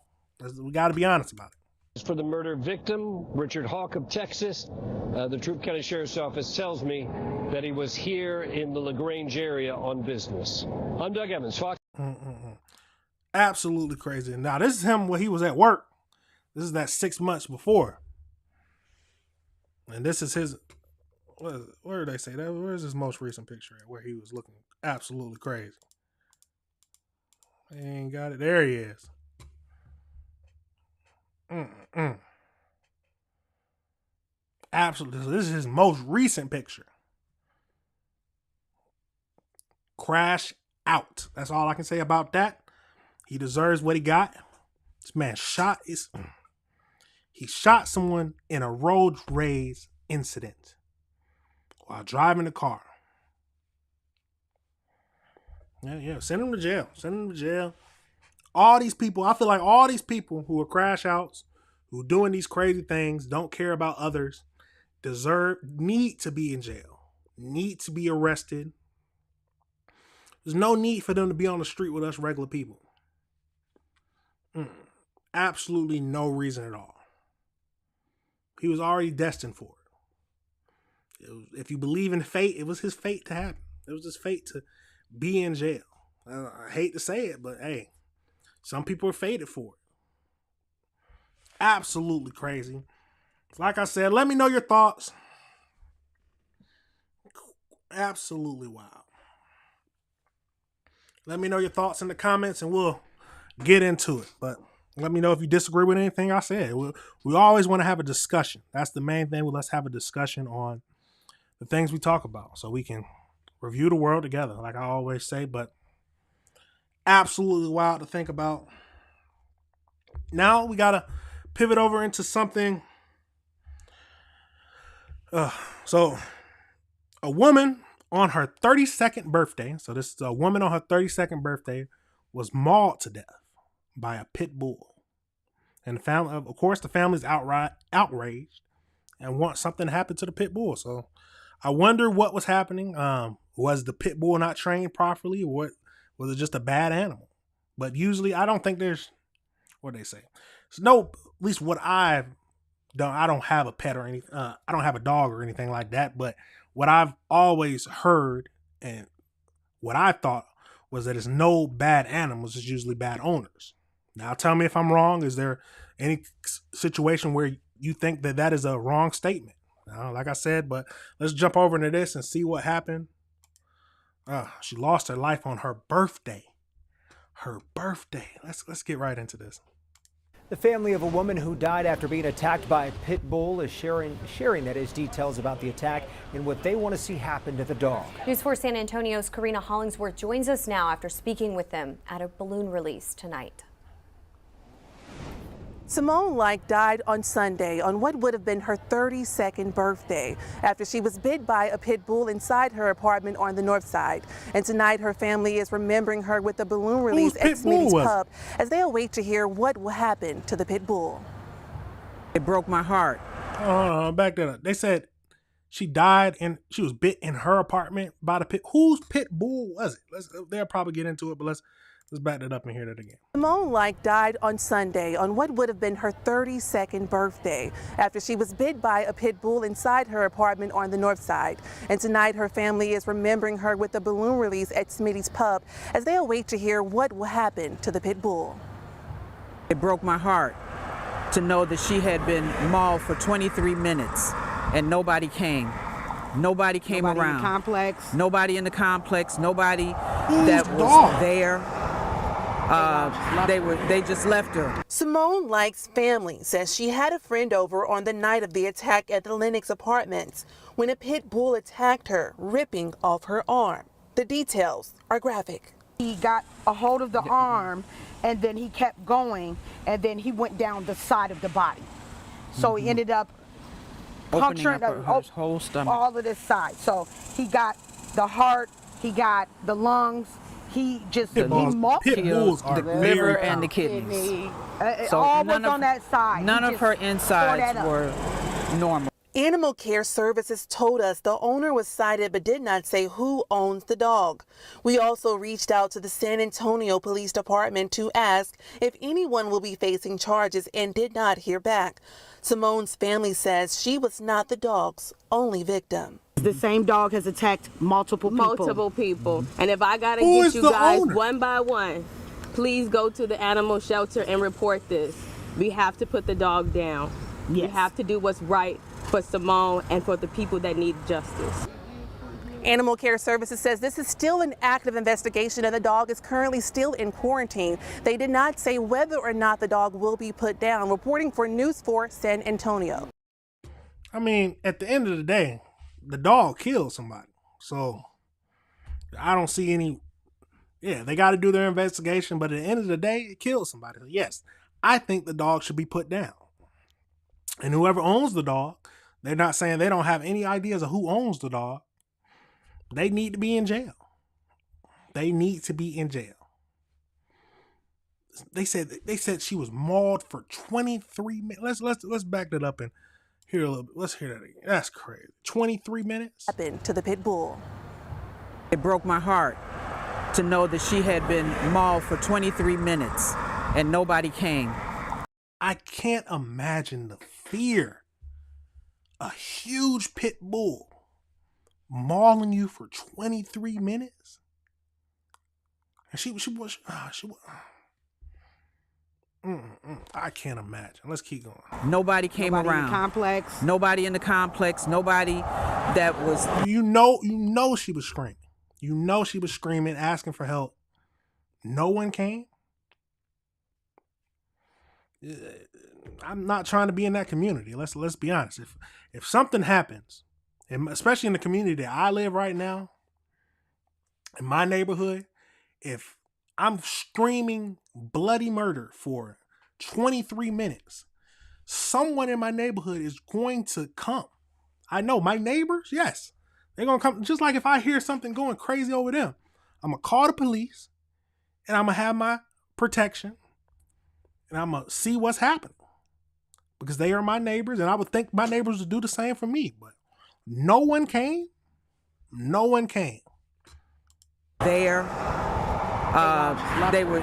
We got to be honest about it. For the murder victim, Richard Hawk of Texas, the Troup County Sheriff's Office tells me that he was here in the LaGrange area on business. I'm Doug Evans, Fox. Absolutely crazy. Now, this is him when he was at work. This is that 6 months before. And this is his, where did they say that? Where's his most recent picture at where he was looking absolutely crazy? They ain't got it. There he is. Absolutely. So this is his most recent picture. Crash out. That's all I can say about that. He deserves what he got. This man he shot someone in a road rage incident while driving the car. Yeah, send him to jail. Send him to jail. All these people, I feel like all these people who are crash outs, who are doing these crazy things, don't care about others, need to be in jail, need to be arrested. There's no need for them to be on the street with us regular people. Absolutely no reason at all. He was already destined for it. If you believe in fate, it was his fate to happen. It was his fate to be in jail. I hate to say it, but hey, some people are fated for it. Absolutely crazy. Like I said, let me know your thoughts. Absolutely wild. Let me know your thoughts in the comments and we'll get into it. But let me know if you disagree with anything I said. We always want to have a discussion. That's the main thing. Let's have a discussion on the things we talk about so we can review the world together, like I always say. But absolutely wild to think about. Now we got to pivot over into something. So a woman on her 32nd birthday, so this is a woman on her 32nd birthday, was mauled to death by a pit bull. And the family, of course, the family's outright outraged and want something to happen to the pit bull. So I wonder what was happening. Was the pit bull not trained properly, or what? Was it just a bad animal? But usually, I don't think there's, what they say. There's no, at least what I've done. I don't have a pet or anything. I don't have a dog or anything like that. But what I've always heard and what I thought was that it's no bad animals. It's usually bad owners. Now, tell me if I'm wrong. Is there any situation where you think that that is a wrong statement? Like I said, but let's jump over into this and see what happened. She lost her life on her birthday. Her birthday. Let's get right into this. The family of a woman who died after being attacked by a pit bull is sharing that is details about the attack and what they want to see happen to the dog. News 4 San Antonio's Karina Hollingsworth joins us now after speaking with them at a balloon release tonight. Simone Like died on Sunday on what would have been her 32nd birthday after she was bit by a pit bull inside her apartment on the north side. And tonight her family is remembering her with a balloon release at Smitty's Pub as they await to hear what will happen to the pit bull. It broke my heart. Back that up. They said she died and she was bit in her apartment by the pit. Whose pit bull was it? They'll probably get into it, but let's back that up and hear that again. Simone Like died on Sunday on what would have been her 32nd birthday after she was bit by a pit bull inside her apartment on the north side. And tonight her family is remembering her with a balloon release at Smitty's Pub as they await to hear what will happen to the pit bull. It broke my heart to know that she had been mauled for 23 minutes and nobody came. Nobody came around. In the complex. Nobody in the complex. Nobody Who's that the was dog? there. They just left her. Simone Like's family says she had a friend over on the night of the attack at the Lennox Apartments when a pit bull attacked her, ripping off her arm. The details are graphic. He got a hold of the arm and then he kept going and then he went down the side of the body. So he ended up puncturing her whole stomach. All of this side. So he got the heart, he got the lungs, he mauled pit bulls are the liver and the kidneys. So all was on that side. None of her insides were normal. Animal Care Services told us the owner was cited but did not say who owns the dog. We also reached out to the San Antonio Police Department to ask if anyone will be facing charges and did not hear back. Simone's family says she was not the dog's only victim. The same dog has attacked multiple people. And if I gotta Who get is you the guys owner? one by one, please go to the animal shelter and report this. We have to put the dog down. We have to do what's right for Simone and for the people that need justice. Animal Care Services says this is still an active investigation and the dog is currently still in quarantine. They did not say whether or not the dog will be put down. Reporting for News 4 San Antonio. I mean, at the end of the day, the dog killed somebody. So I don't see any Yeah, they got to do their investigation, but at the end of the day, it killed somebody. Yes, I think the dog should be put down. And whoever owns the dog, they're not saying they don't have any ideas of who owns the dog. They need to be in jail. They need to be in jail. They said she was mauled for 23 minutes. Let's back that up and hear a little bit. Let's hear that again. That's crazy. 23 minutes? Happened to the pit bull. It broke my heart to know that she had been mauled for 23 minutes and nobody came. I can't imagine the fear. A huge pit bull mauling you for 23 minutes? And she was. I can't imagine. Let's keep going. Nobody came around. In the complex. Nobody in the complex. Nobody that was. You know she was screaming. You know she was screaming, asking for help. No one came. I'm not trying to be in that community. Let's be honest. If something happens, and especially in the community that I live right now, in my neighborhood, if I'm screaming bloody murder for 23 minutes, someone in my neighborhood is going to come. I know my neighbors, yes, they're going to come. Just like if I hear something going crazy over them, I'm going to call the police and I'm going to have my protection and I'm going to see what's happening because they are my neighbors and I would think my neighbors would do the same for me. But no one came. No one came. There.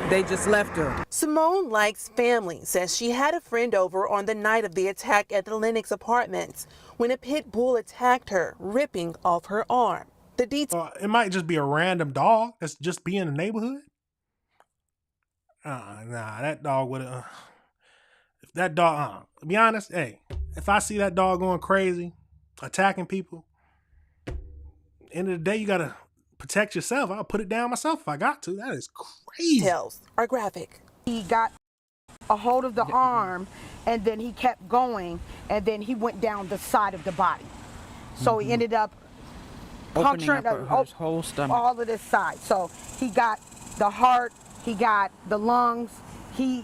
They just left her. Simone Likes' family says she had a friend over on the night of the attack at the Lennox Apartments when a pit bull attacked her, ripping off her arm. The details. It might just be a random dog that's just be in the neighborhood. Nah, that dog would have. If that dog, to be honest, hey, if I see that dog going crazy, attacking people, end of the day, you gotta protect yourself. I'll put it down myself if I got to. That is crazy. Details are graphic. He got a hold of the arm and then he kept going and then he went down the side of the body. So he ended up puncturing her whole stomach. All of this side. So he got the heart, he got the lungs, he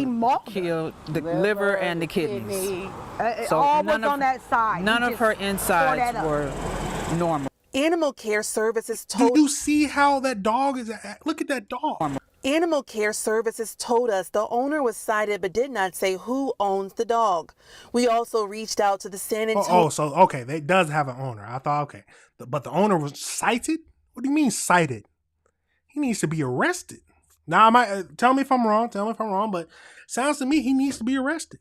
mauled killed the liver and the kidneys. So all was on that side. None of her insides were normal. Animal Care Services told. Do you see how that dog is? Look at that dog. Animal Care Services told us the owner was cited but did not say who owns the dog. We also reached out to the San Antonio. So okay, they does have an owner. I thought okay, but the owner was cited. What do you mean cited? He needs to be arrested. Now I might tell me if I'm wrong. Tell me if I'm wrong, but sounds to me he needs to be arrested.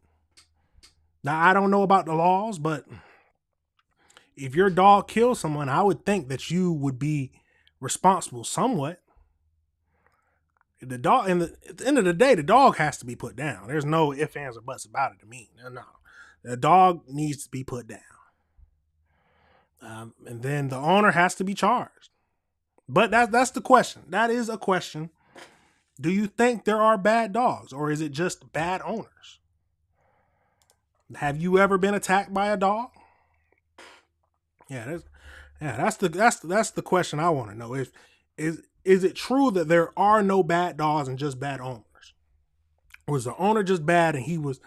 Now I don't know about the laws, but if your dog kills someone, I would think that you would be responsible somewhat. The dog, at the end of the day, the dog has to be put down. There's no ifs, ands, or buts about it to me. No. The dog needs to be put down. And then the owner has to be charged. But that's the question. That is a question. Do you think there are bad dogs or is it just bad owners? Have you ever been attacked by a dog? That's the question I want to know. Is it true that there are no bad dogs and just bad owners? Or was the owner just bad and he was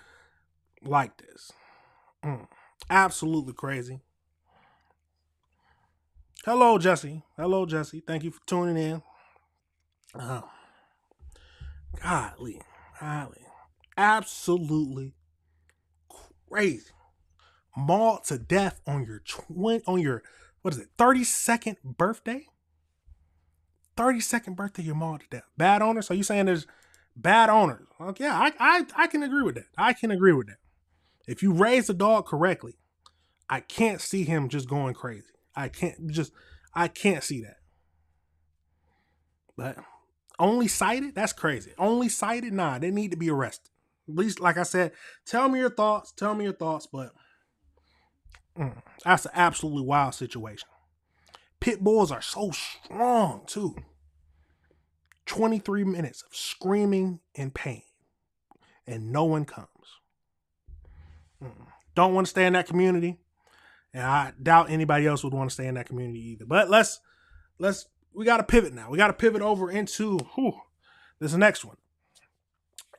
like this? Absolutely crazy. Hello, Jesse. Thank you for tuning in. Golly. Absolutely crazy. Mauled to death on your 32nd birthday? 32nd birthday, you're mauled to death. Bad owners? So you saying there's bad owners? Okay, yeah, I can agree with that. I can agree with that. If you raise the dog correctly, I can't see him just going crazy. I can't see that. But only cited? That's crazy. Only cited? Nah, they need to be arrested. At least, like I said, tell me your thoughts, but that's an absolutely wild situation. Pit bulls are so strong, too. 23 minutes of screaming in pain, and no one comes. Don't want to stay in that community, and I doubt anybody else would want to stay in that community either. But let's we got to pivot now. We got to pivot over into this next one.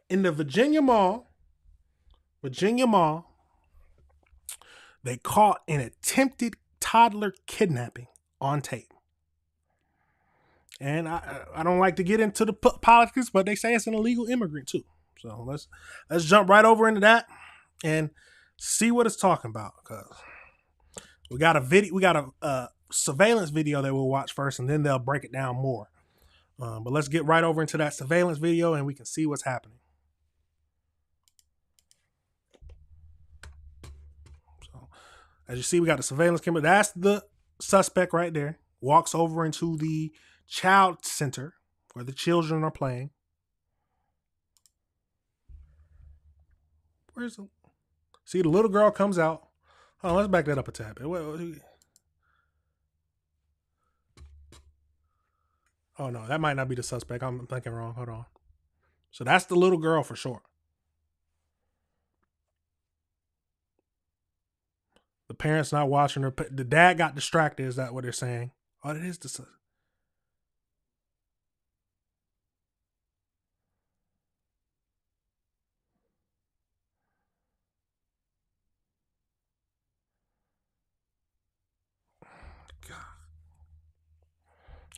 In the Virginia Mall, they caught an attempted toddler kidnapping on tape. And I don't like to get into the politics, but they say it's an illegal immigrant too. So let's jump right over into that and see what it's talking about. Cause we got a surveillance video that we'll watch first, and then they'll break it down more. But let's get right over into that surveillance video, and we can see what's happening. So as you see, we got the surveillance camera. That's the suspect right there. Walks over into the child center where the children are playing. Where's the... See, the little girl comes out. Oh, let's back that up a tad bit. Oh, no, that might not be the suspect. I'm thinking wrong. Hold on. So that's the little girl for sure. The parents not watching her. The dad got distracted. Is that what they're saying? Oh, it is the suspect.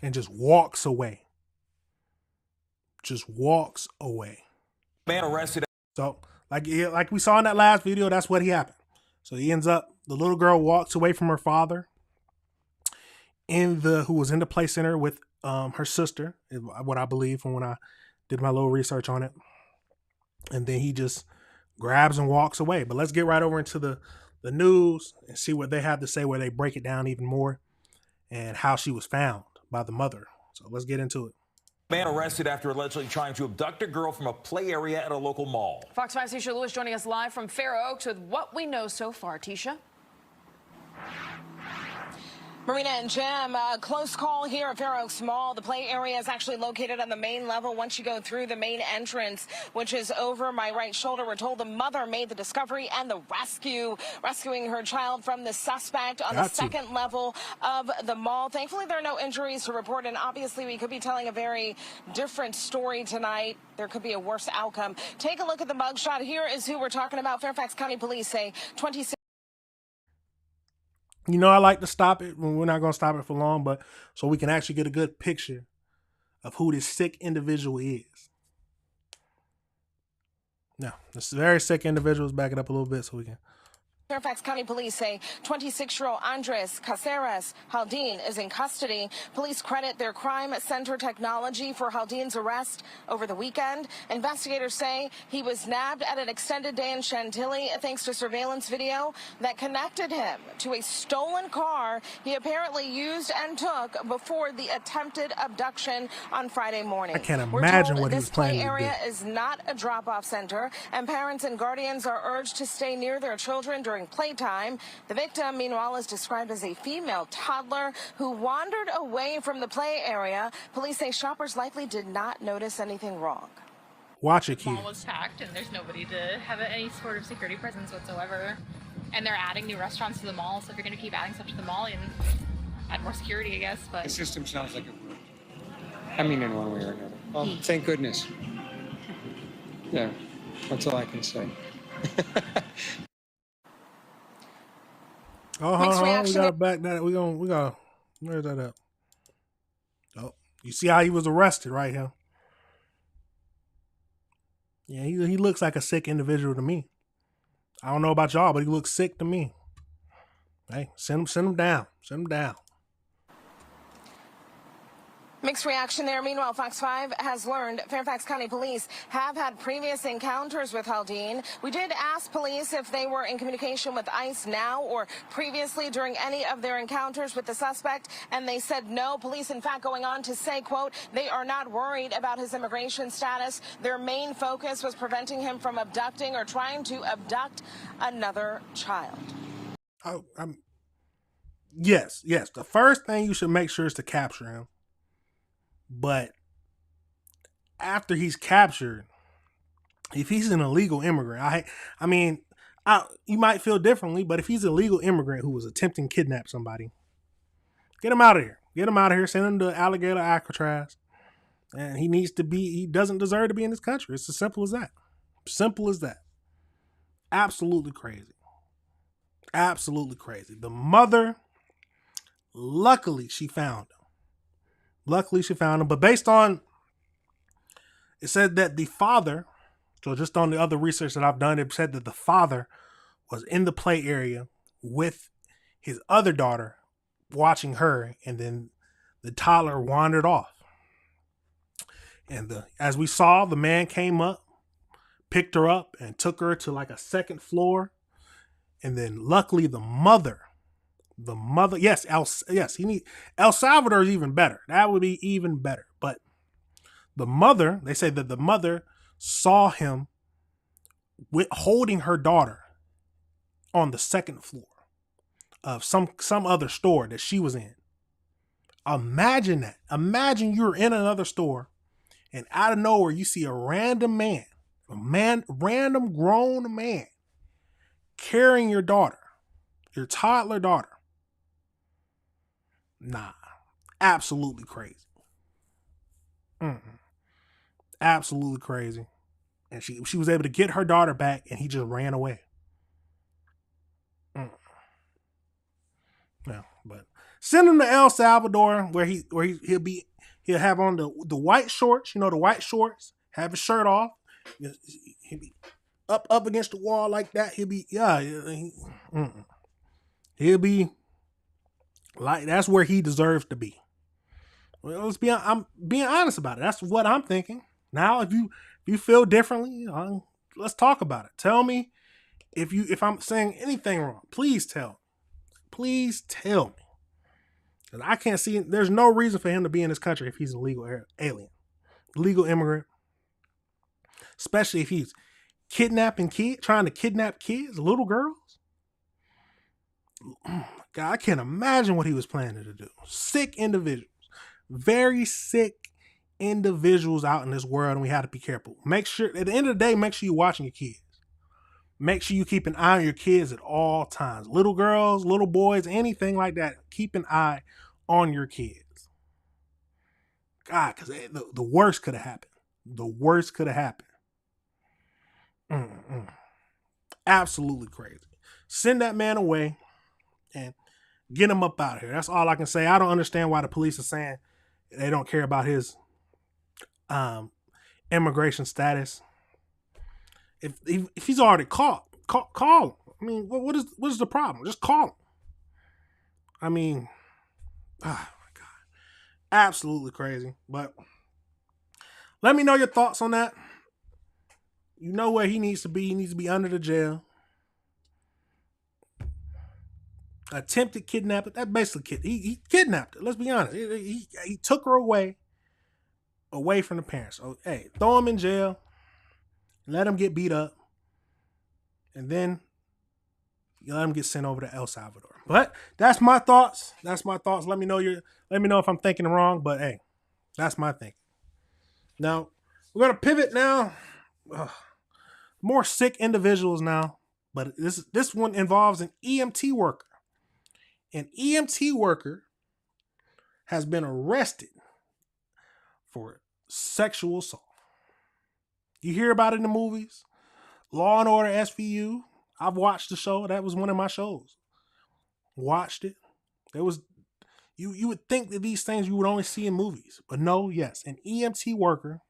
And just walks away. Just walks away. Man arrested. So, like we saw in that last video, that's what happened. So he ends up, the little girl walks away from her father who was in the play center with her sister, is what I believe from when I did my little research on it. And then he just grabs and walks away. But let's get right over into the news and see what they have to say, where they break it down even more and how she was found by the mother. So let's get into it. Man arrested after allegedly trying to abduct a girl from a play area at a local mall. Fox 5's Tisha Lewis joining us live from Fair Oaks with what we know so far. Tisha? Marina and Jim, a close call here at Fair Oaks Mall. The play area is actually located on the main level once you go through the main entrance, which is over my right shoulder. We're told the mother made the discovery and the rescuing her child from the suspect on the second level of the mall. Thankfully, there are no injuries to report, and obviously we could be telling a very different story tonight. There could be a worse outcome. Take a look at the mugshot. Here is who we're talking about. Fairfax County Police say 26. You know, I like to stop it. We're not going to stop it for long, but so we can actually get a good picture of who this sick individual is. Now, this very sick individual. Let's back it up a little bit so we can. Fairfax County Police say 26-year-old Andres Caceres Haldin is in custody. Police credit their crime center technology for Haldin's arrest over the weekend. Investigators say he was nabbed at an extended day in Chantilly thanks to surveillance video that connected him to a stolen car he apparently used and took before the attempted abduction on Friday morning. I can't imagine what he was planning to do. This play area to do. is not a drop-off center, and parents and guardians are urged to stay near their children during playtime. The victim, meanwhile, is described as a female toddler who wandered away from the play area. Police say shoppers likely did not notice anything wrong. Watch it, The mall was hacked, and there's nobody to have any sort of security presence whatsoever. And they're adding new restaurants to the mall, so if you're going to keep adding stuff to the mall, and add more security, I guess. But the system sounds like it worked. I mean, in one way or another. Well, thank goodness. Yeah, that's all I can say. We gotta back that. We gotta. Where's that up? Oh, you see how he was arrested right here? Yeah, he looks like a sick individual to me. I don't know about y'all, but he looks sick to me. Hey, send him down. Send him down. Mixed reaction there. Meanwhile, Fox 5 has learned Fairfax County Police have had previous encounters with Haldin. We did ask police if they were in communication with ICE now or previously during any of their encounters with the suspect, and they said no. Police, in fact, going on to say, quote, they are not worried about his immigration status. Their main focus was preventing him from abducting or trying to abduct another child. Yes. The first thing you should make sure is to capture him. But after he's captured, if he's an illegal immigrant, I mean, you might feel differently, but if he's an illegal immigrant who was attempting to kidnap somebody, get him out of here. Get him out of here. Send him to alligator Alcatraz. And he doesn't deserve to be in this country. It's as simple as that. Simple as that. Absolutely crazy. Absolutely crazy. The mother, luckily she found him. But based on, it said that the father, so just on the other research that I've done, it said that the father was in the play area with his other daughter watching her, and then the toddler wandered off. And as we saw, the man came up, picked her up, and took her to like a second floor. And then luckily the mother, yes, El Salvador is even better. That would be even better. But the mother, they say that the mother saw him holding her daughter on the second floor of some other store that she was in. Imagine that. Imagine you're in another store and out of nowhere you see a random grown man carrying your daughter, your toddler daughter. Nah, absolutely crazy. Absolutely crazy. And she was able to get her daughter back, and he just ran away. No, but send him to El Salvador, where he'll have on the white shorts, the white shorts, have his shirt off, he'll be up against the wall like that. He'll be like, that's where he deserves to be. Well, I'm being honest about it. That's what I'm thinking. Now, if you feel differently, let's talk about it. Tell me if I'm saying anything wrong. Please tell me. Please tell me. Because I can't see, there's no reason for him to be in this country if he's a legal alien, legal immigrant. Especially if he's trying to kidnap kids, little girls. Oh my God, I can't imagine what he was planning to do. Sick individuals. Very sick individuals out in this world, and we have to be careful. Make sure, at the end of the day, make sure you're watching your kids. Make sure you keep an eye on your kids at all times. Little girls, little boys, anything like that. Keep an eye on your kids. God, because the worst could have happened. The worst could have happened. Absolutely crazy. Send that man away and get him up out of here. That's all I can say. I don't understand why the police are saying they don't care about his immigration status. If he's already caught, call him. I mean, what is the problem? Just call him. I mean, oh my God, absolutely crazy. But let me know your thoughts on that. You know where he needs to be. He needs to be under the jail. Attempted kidnapping. That basically he kidnapped her. Let's be honest. He took her away from the parents. So hey, throw him in jail. Let him get beat up. And then you let him get sent over to El Salvador. But that's my thoughts. Let me know if I'm thinking wrong. But hey, that's my thinking. Now we're gonna pivot now. More sick individuals now. But this one involves an EMT worker. An EMT worker has been arrested for sexual assault. You hear about it in the movies. Law and Order SVU. I've watched the show. That was one of my shows. Watched it. It was you would think that these things you would only see in movies. But no, yes. An EMT worker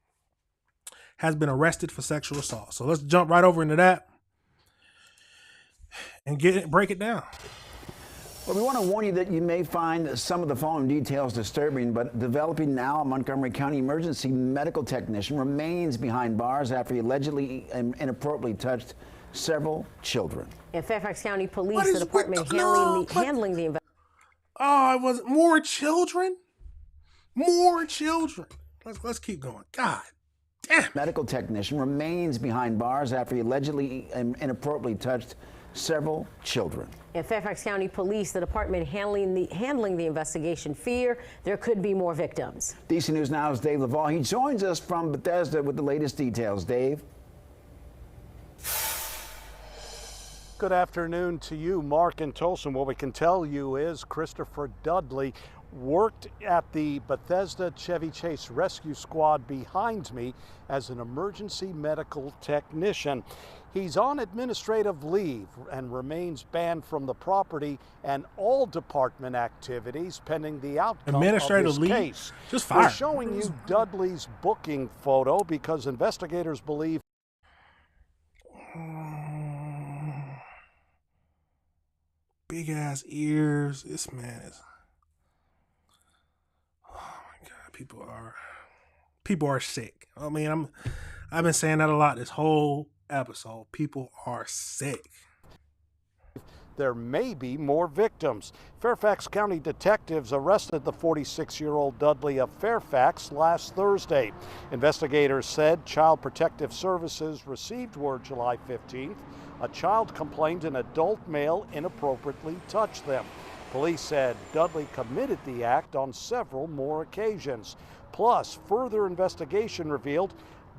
has been arrested for sexual assault. So let's jump right over into that and break it down. Well, we want to warn you that you may find some of the following details disturbing, but developing now, a Montgomery County emergency medical technician remains behind bars after he allegedly inappropriately touched several children. In Fairfax County Police, the department handling the investigation. Oh, it was more children? More children. Let's keep going. God damn. Medical technician remains behind bars after he allegedly inappropriately touched several children. In Fairfax County Police, the department handling the investigation fear there could be more victims. DC News Now's Dave Laval. He joins us from Bethesda with the latest details. Dave. Good afternoon to you, Mark and Tulsa. What we can tell you is Christopher Dudley worked at the Bethesda Chevy Chase Rescue Squad behind me as an emergency medical technician. He's on administrative leave and remains banned from the property and all department activities pending the outcome of Administrative his leave? case. Just We're fire. showing you Dudley's booking photo because investigators believe big ass ears. This man is. Oh my God, people are sick. I mean, I've been saying that a lot this whole episode. People are sick. there may be more victims. Fairfax County detectives arrested the 46-year-old Dudley of Fairfax last Thursday. Investigators said Child Protective Services received word July 15th. A child complained an adult male inappropriately touched them. Police said Dudley committed the act on several more occasions. Plus, further investigation revealed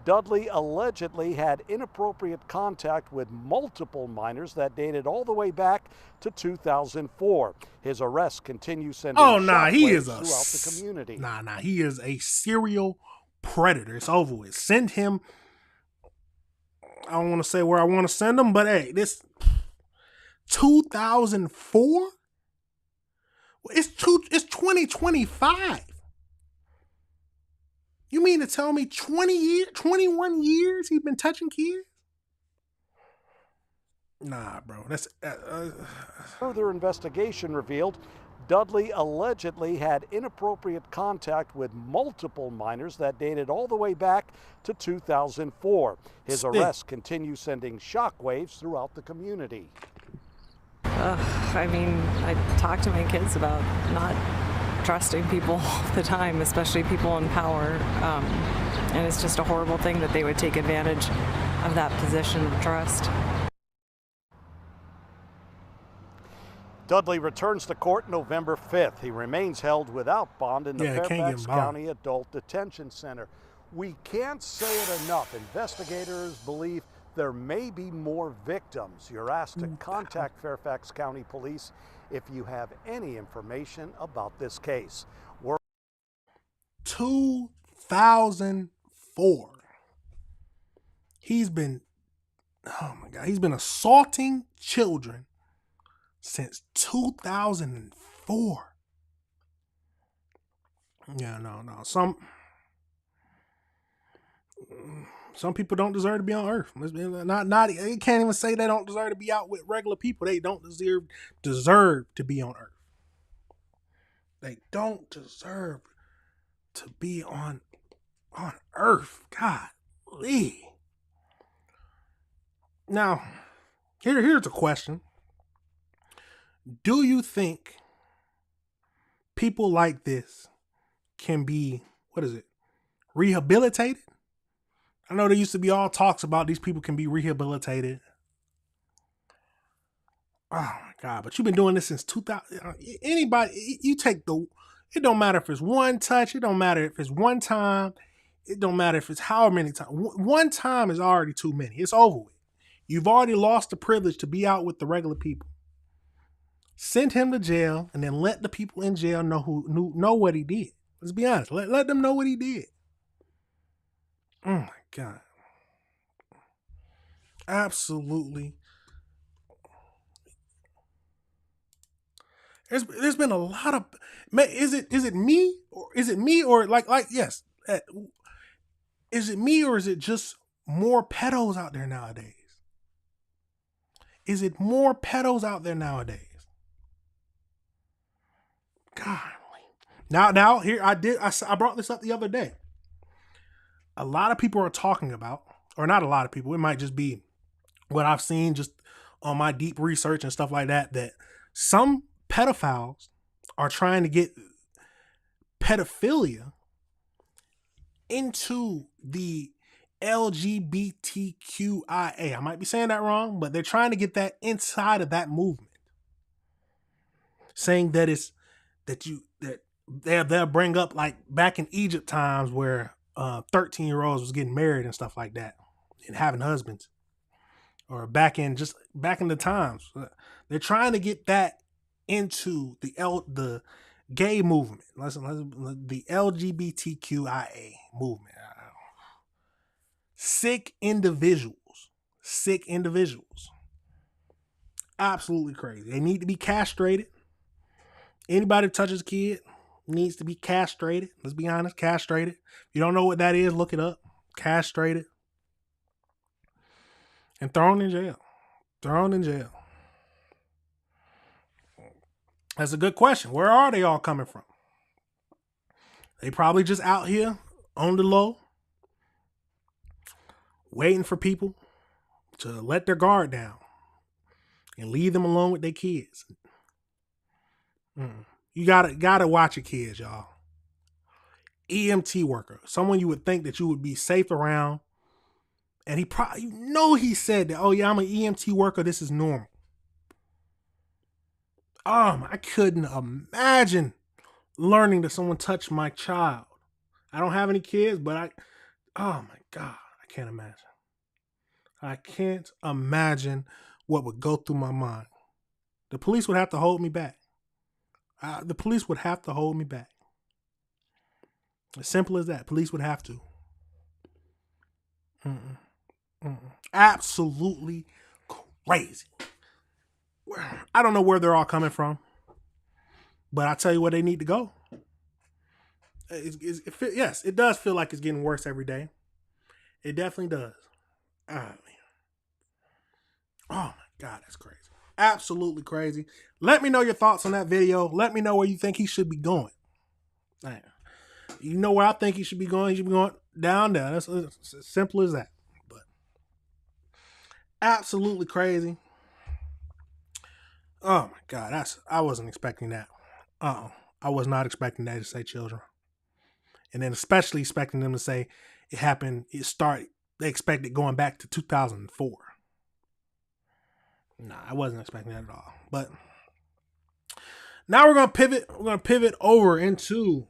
Dudley allegedly had inappropriate contact with multiple minors that dated all the way back to 2004. His arrest continues sending shockwaves throughout the community. He is a serial predator. It's over with. Send him. I don't want to say where I want to send him, but hey, this 2004. It's 2025. You mean to tell me 21 years he's been touching kids? Nah, bro. That's Further investigation revealed Dudley allegedly had inappropriate contact with multiple minors that dated all the way back to 2004. His arrest continues sending shockwaves throughout the community. I mean, I talk to my kids about not trusting people all the time, especially people in power. And it's just a horrible thing that they would take advantage of that position of trust. Dudley returns to court November 5th. He remains held without bond in the Fairfax County Adult Detention Center. We can't say it enough. Investigators believe there may be more victims. You're asked to contact Fairfax County Police if you have any information about this case. 2004. He's been assaulting children since 2004. Yeah, no. Some people don't deserve to be on Earth. You can't even say they don't deserve to be out with regular people. They don't deserve to be on Earth. They don't deserve to be on Earth. Golly. Now, here's a question. Do you think people like this can be, rehabilitated? I know there used to be all talks about these people can be rehabilitated. Oh my God, but you've been doing this since 2000. Anybody, it don't matter if it's one touch, it don't matter if it's one time, it don't matter if it's how many times. One time is already too many. It's over with. You've already lost the privilege to be out with the regular people. Send him to jail and then let the people in jail know what he did. Let's be honest. Let them know what he did. Oh my God. Absolutely. There's been a lot of, is it me or yes. Is it me or is it just more pedos out there nowadays? Is it more pedos out there nowadays? Golly. Now here I brought this up the other day. A lot of people are talking about, or not a lot of people, it might just be what I've seen just on my deep research and stuff like that, that some pedophiles are trying to get pedophilia into the LGBTQIA. I might be saying that wrong, but they're trying to get that inside of that movement. Saying that they'll bring up like back in Egypt times where 13-year-olds was getting married and stuff like that and having husbands. or back in the times. They're trying to get that into the gay movement. Listen, the LGBTQIA movement. Sick individuals. Absolutely crazy. They need to be castrated. Anybody who touches a kid needs to be castrated. Let's be honest, castrated. If you don't know what that is, look it up. Castrated. And thrown in jail. That's a good question. Where are they all coming from? They probably just out here on the low, waiting for people to let their guard down and leave them alone with their kids. You gotta watch your kids, y'all. EMT worker, someone you would think that you would be safe around, and he said that, oh yeah, I'm an EMT worker, this is normal. I couldn't imagine learning that someone touched my child. I don't have any kids, but oh my God, I can't imagine. I can't imagine what would go through my mind. The police would have to hold me back. The police would have to hold me back. As simple as that. Police would have to. Absolutely crazy. I don't know where they're all coming from, but I tell you where they need to go. Yes, it does feel like it's getting worse every day. It definitely does. Oh, man. Oh my God, that's crazy. Absolutely crazy. Let me know your thoughts on that video. Let me know where you think he should be going. Man, you know where I think he should be going? He should be going down there. That's as simple as that. But absolutely crazy. Oh my God, I wasn't expecting that. I was not expecting that to say children. And then especially expecting them to say it happened, they expected going back to 2004. Nah, I wasn't expecting that at all. But now we're gonna pivot. We're gonna pivot over into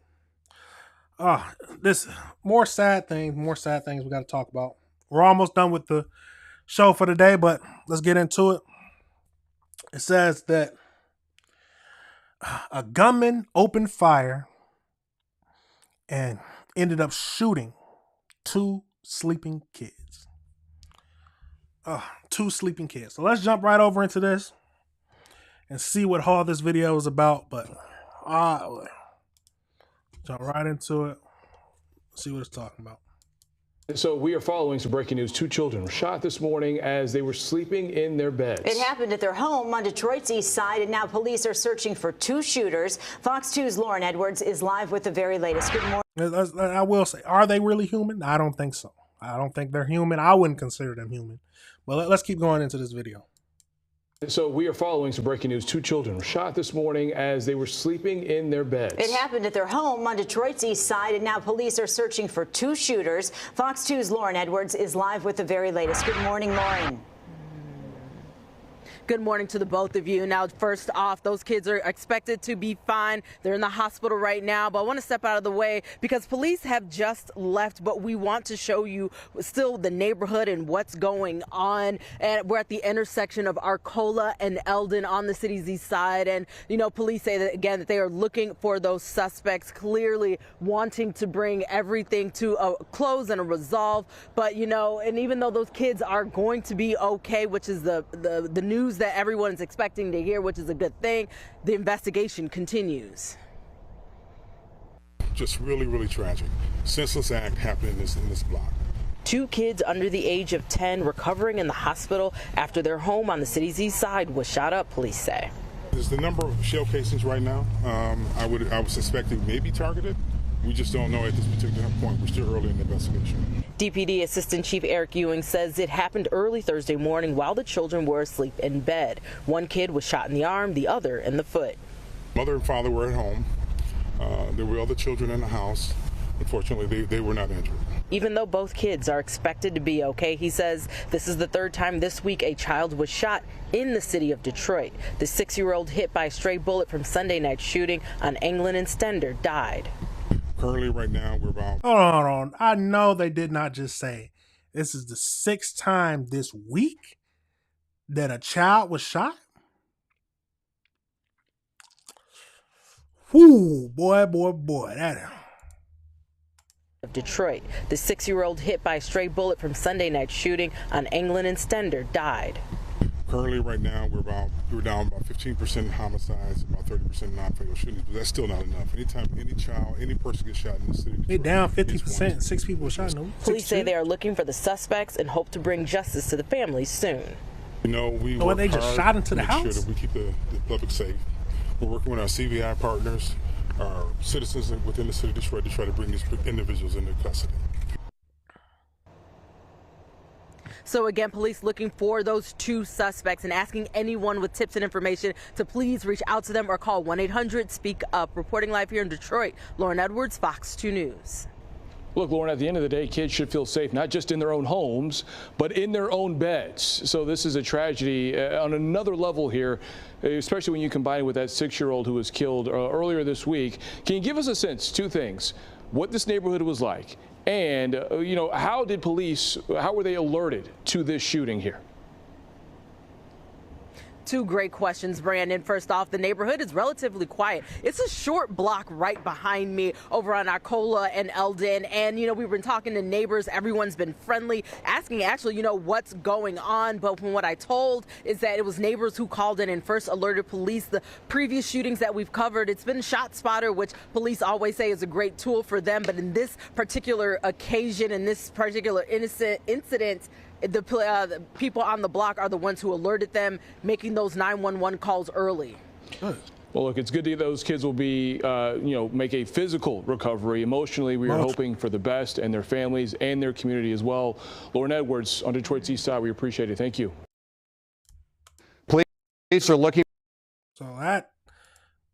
this more sad things we got to talk about. We're almost done with the show for today, but let's get into it. It says that a gunman opened fire and ended up shooting 2 sleeping kids. 2 sleeping kids. So let's jump right over into this and see what all this video is about. But jump right into it. See what it's talking about. So we are following some breaking news. 2 children were shot this morning as they were sleeping in their beds. It happened at their home on Detroit's east side, and now police are searching for 2 shooters. Fox 2's Lauren Edwards is live with the very latest. Good morning. I will say, are they really human? I don't think so. I don't think they're human. I wouldn't consider them human. But let's keep going into this video. So we are following some breaking news. 2 children were shot this morning as they were sleeping in their beds. It happened at their home on Detroit's east side, and now police are searching for 2 shooters. Fox 2's Lauren Edwards is live with the very latest. Good morning, Lauren. Good morning to the both of you. Now, first off, those kids are expected to be fine. They're in the hospital right now, but I want to step out of the way because police have just left, but we want to show you still the neighborhood and what's going on. And we're at the intersection of Arcola and Eldon on the city's east side. And, you know, police say that, again, that they are looking for those suspects, clearly wanting to bring everything to a close and a resolve. But, you know, and even though those kids are going to be okay, which is the news that everyone's expecting to hear, which is a good thing, the investigation continues. Just really, really tragic. Senseless act happened in this block. 2 kids under the age of 10 recovering in the hospital after their home on the city's east side was shot up, police say. There's the number of shell casings right now. I would suspect it may be targeted. We just don't know at this particular point. We're still early in the investigation. DPD Assistant Chief Eric Ewing says it happened early Thursday morning while the children were asleep in bed. 1 kid was shot in the arm, the other in the foot. Mother and father were at home. There were other children in the house. Unfortunately, they were not injured. Even though both kids are expected to be okay, he says this is the 3rd time this week a child was shot in the city of Detroit. The 6-year-old hit by a stray bullet from Sunday night shooting on England and Stender died. Currently, right now, we're about... Hold on. I know they did not just say this is the 6th time this week that a child was shot? Whoo, boy. That of Detroit. The 6-year-old hit by a stray bullet from Sunday night shooting on England and Stender died. Currently, right now, we're down about 15% in homicides, about 30% in non-fatal shootings, but that's still not enough. Anytime any person gets shot in the city, they down 50%. 6 people were shot. No, police say they are looking for the suspects and hope to bring justice to the families soon. You know, we work they just hard shot into the to make house. sure that we keep the public safe. We're working with our CVI partners, our citizens within the city of Detroit to try to bring these individuals into custody. So again, police looking for those 2 suspects and asking anyone with tips and information to please reach out to them or call 1-800-SPEAK-UP. Reporting live here in Detroit, Lauren Edwards, Fox 2 News. Look, Lauren, at the end of the day, kids should feel safe, not just in their own homes, but in their own beds. So this is a tragedy on another level here, especially when you combine it with that 6-year-old who was killed earlier this week. Can you give us a sense, 2 things, what this neighborhood was like, and, you know, how were they alerted to this shooting here? 2 great questions, Brandon. First off, the neighborhood is relatively quiet. It's a short block right behind me over on Arcola and Eldon. And, you know, we've been talking to neighbors. Everyone's been friendly, asking actually, you know, what's going on. But from what I told is that it was neighbors who called in and first alerted police. The previous shootings that we've covered, it's been ShotSpotter, which police always say is a great tool for them. But in this particular occasion, in this particular incident, the people on the block are the ones who alerted them, making those 911 calls early. Well, look, it's good that those kids will be, you know, make a physical recovery. Emotionally, we are hoping for the best, and their families and their community as well. Lauren Edwards on Detroit's East Side, we appreciate it. Thank you. Police are looking. So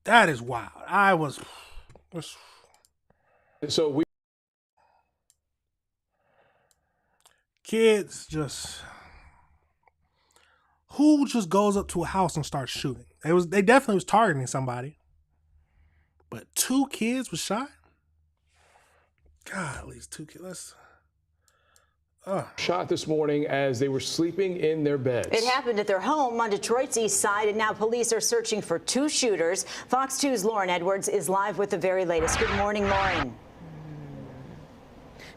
that is wild. So kids who just goes up to a house and starts shooting? They definitely was targeting somebody. But 2 kids was shot? God, at least 2 kids. Shot this morning as they were sleeping in their beds. It happened at their home on Detroit's East Side, and now police are searching for 2 shooters. Fox 2's Lauren Edwards is live with the very latest. Good morning, Lauren.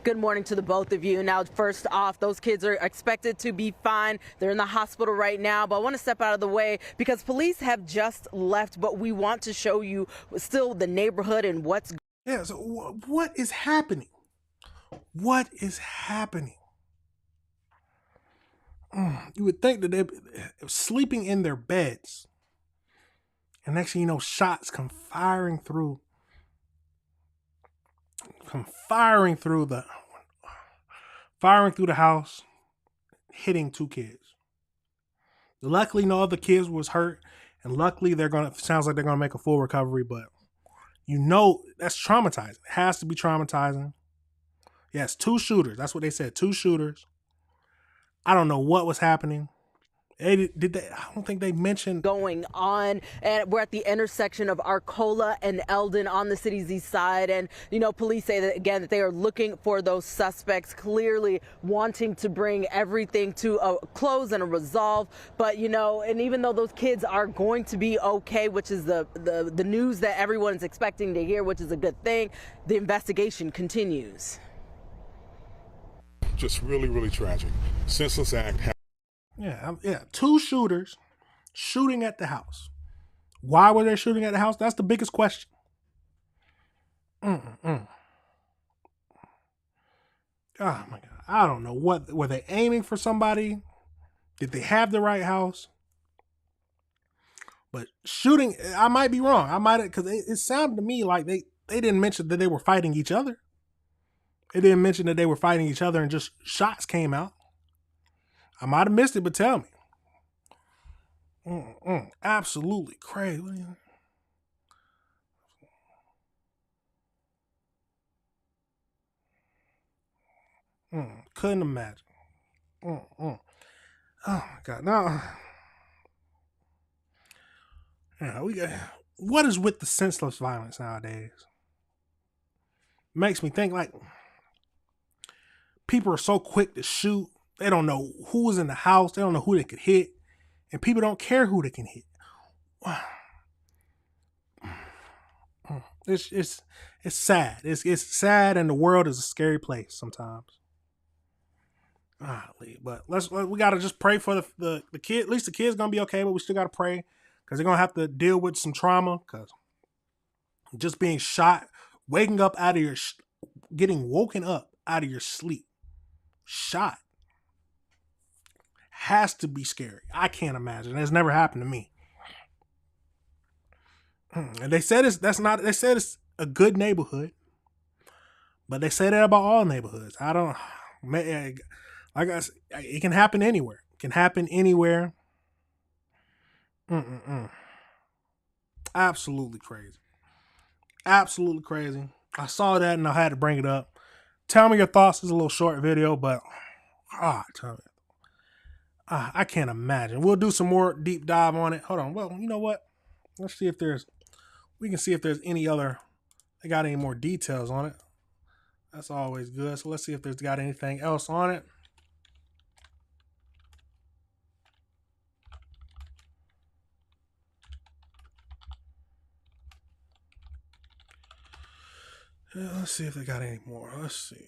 Good morning to the both of you. Now, first off, those kids are expected to be fine. They're in the hospital right now, but I want to step out of the way because police have just left, but we want to show you still the neighborhood and what's. Yeah, so what is happening? What is happening? You would think that they're sleeping in their beds. And next thing you know, shots come firing through the house, hitting 2 kids. Luckily, no other kids was hurt, and luckily sounds like they're gonna make a full recovery. But you know that's traumatizing. It has to be traumatizing. Yes, 2 shooters. That's what they said. 2 shooters. I don't know what was happening. I don't think they mentioned going on, and we're at the intersection of Arcola and Eldon on the city's east side. And you know, police say that again that they are looking for those suspects, clearly wanting to bring everything to a close and a resolve. But you know, and even though those kids are going to be okay, which is the news that everyone is expecting to hear, which is a good thing, the investigation continues. Just really, really tragic. Senseless act. Yeah, 2 shooters shooting at the house. Why were they shooting at the house? That's the biggest question. Oh my God. I don't know. What were they aiming for? Somebody? Did they have the right house? But shooting, I might be wrong. I might, because it sounded to me like they didn't mention that they were fighting each other. They didn't mention that they were fighting each other and just shots came out. I might have missed it, but tell me. Absolutely crazy. Couldn't imagine. Oh my God. Now, what is with the senseless violence nowadays? Makes me think like people are so quick to shoot. They don't know who was in the house. They don't know who they could hit. and people don't care who they can hit. It's sad. It's sad, and the world is a scary place sometimes. But we gotta just pray for the kid. At least the kid's gonna be okay, but we still gotta pray because they're gonna have to deal with some trauma. Because just being shot, waking up out of your, getting woken up out of your sleep, shot, has to be scary. I can't imagine. It's never happened to me. And they said they said it's a good neighborhood, but they say that about all neighborhoods. I don't, like I said, it can happen anywhere. It can happen anywhere. Absolutely crazy. Absolutely crazy. I saw that and I had to bring it up. Tell me your thoughts. It's a little short video, but tell me. I can't imagine. We'll do some more deep dive on it. Hold on. Well, you know what? Let's see if we can see if there's any other, they got any more details on it. That's always good. So let's see if there's got anything else on it. Yeah, let's see if they got any more. Let's see.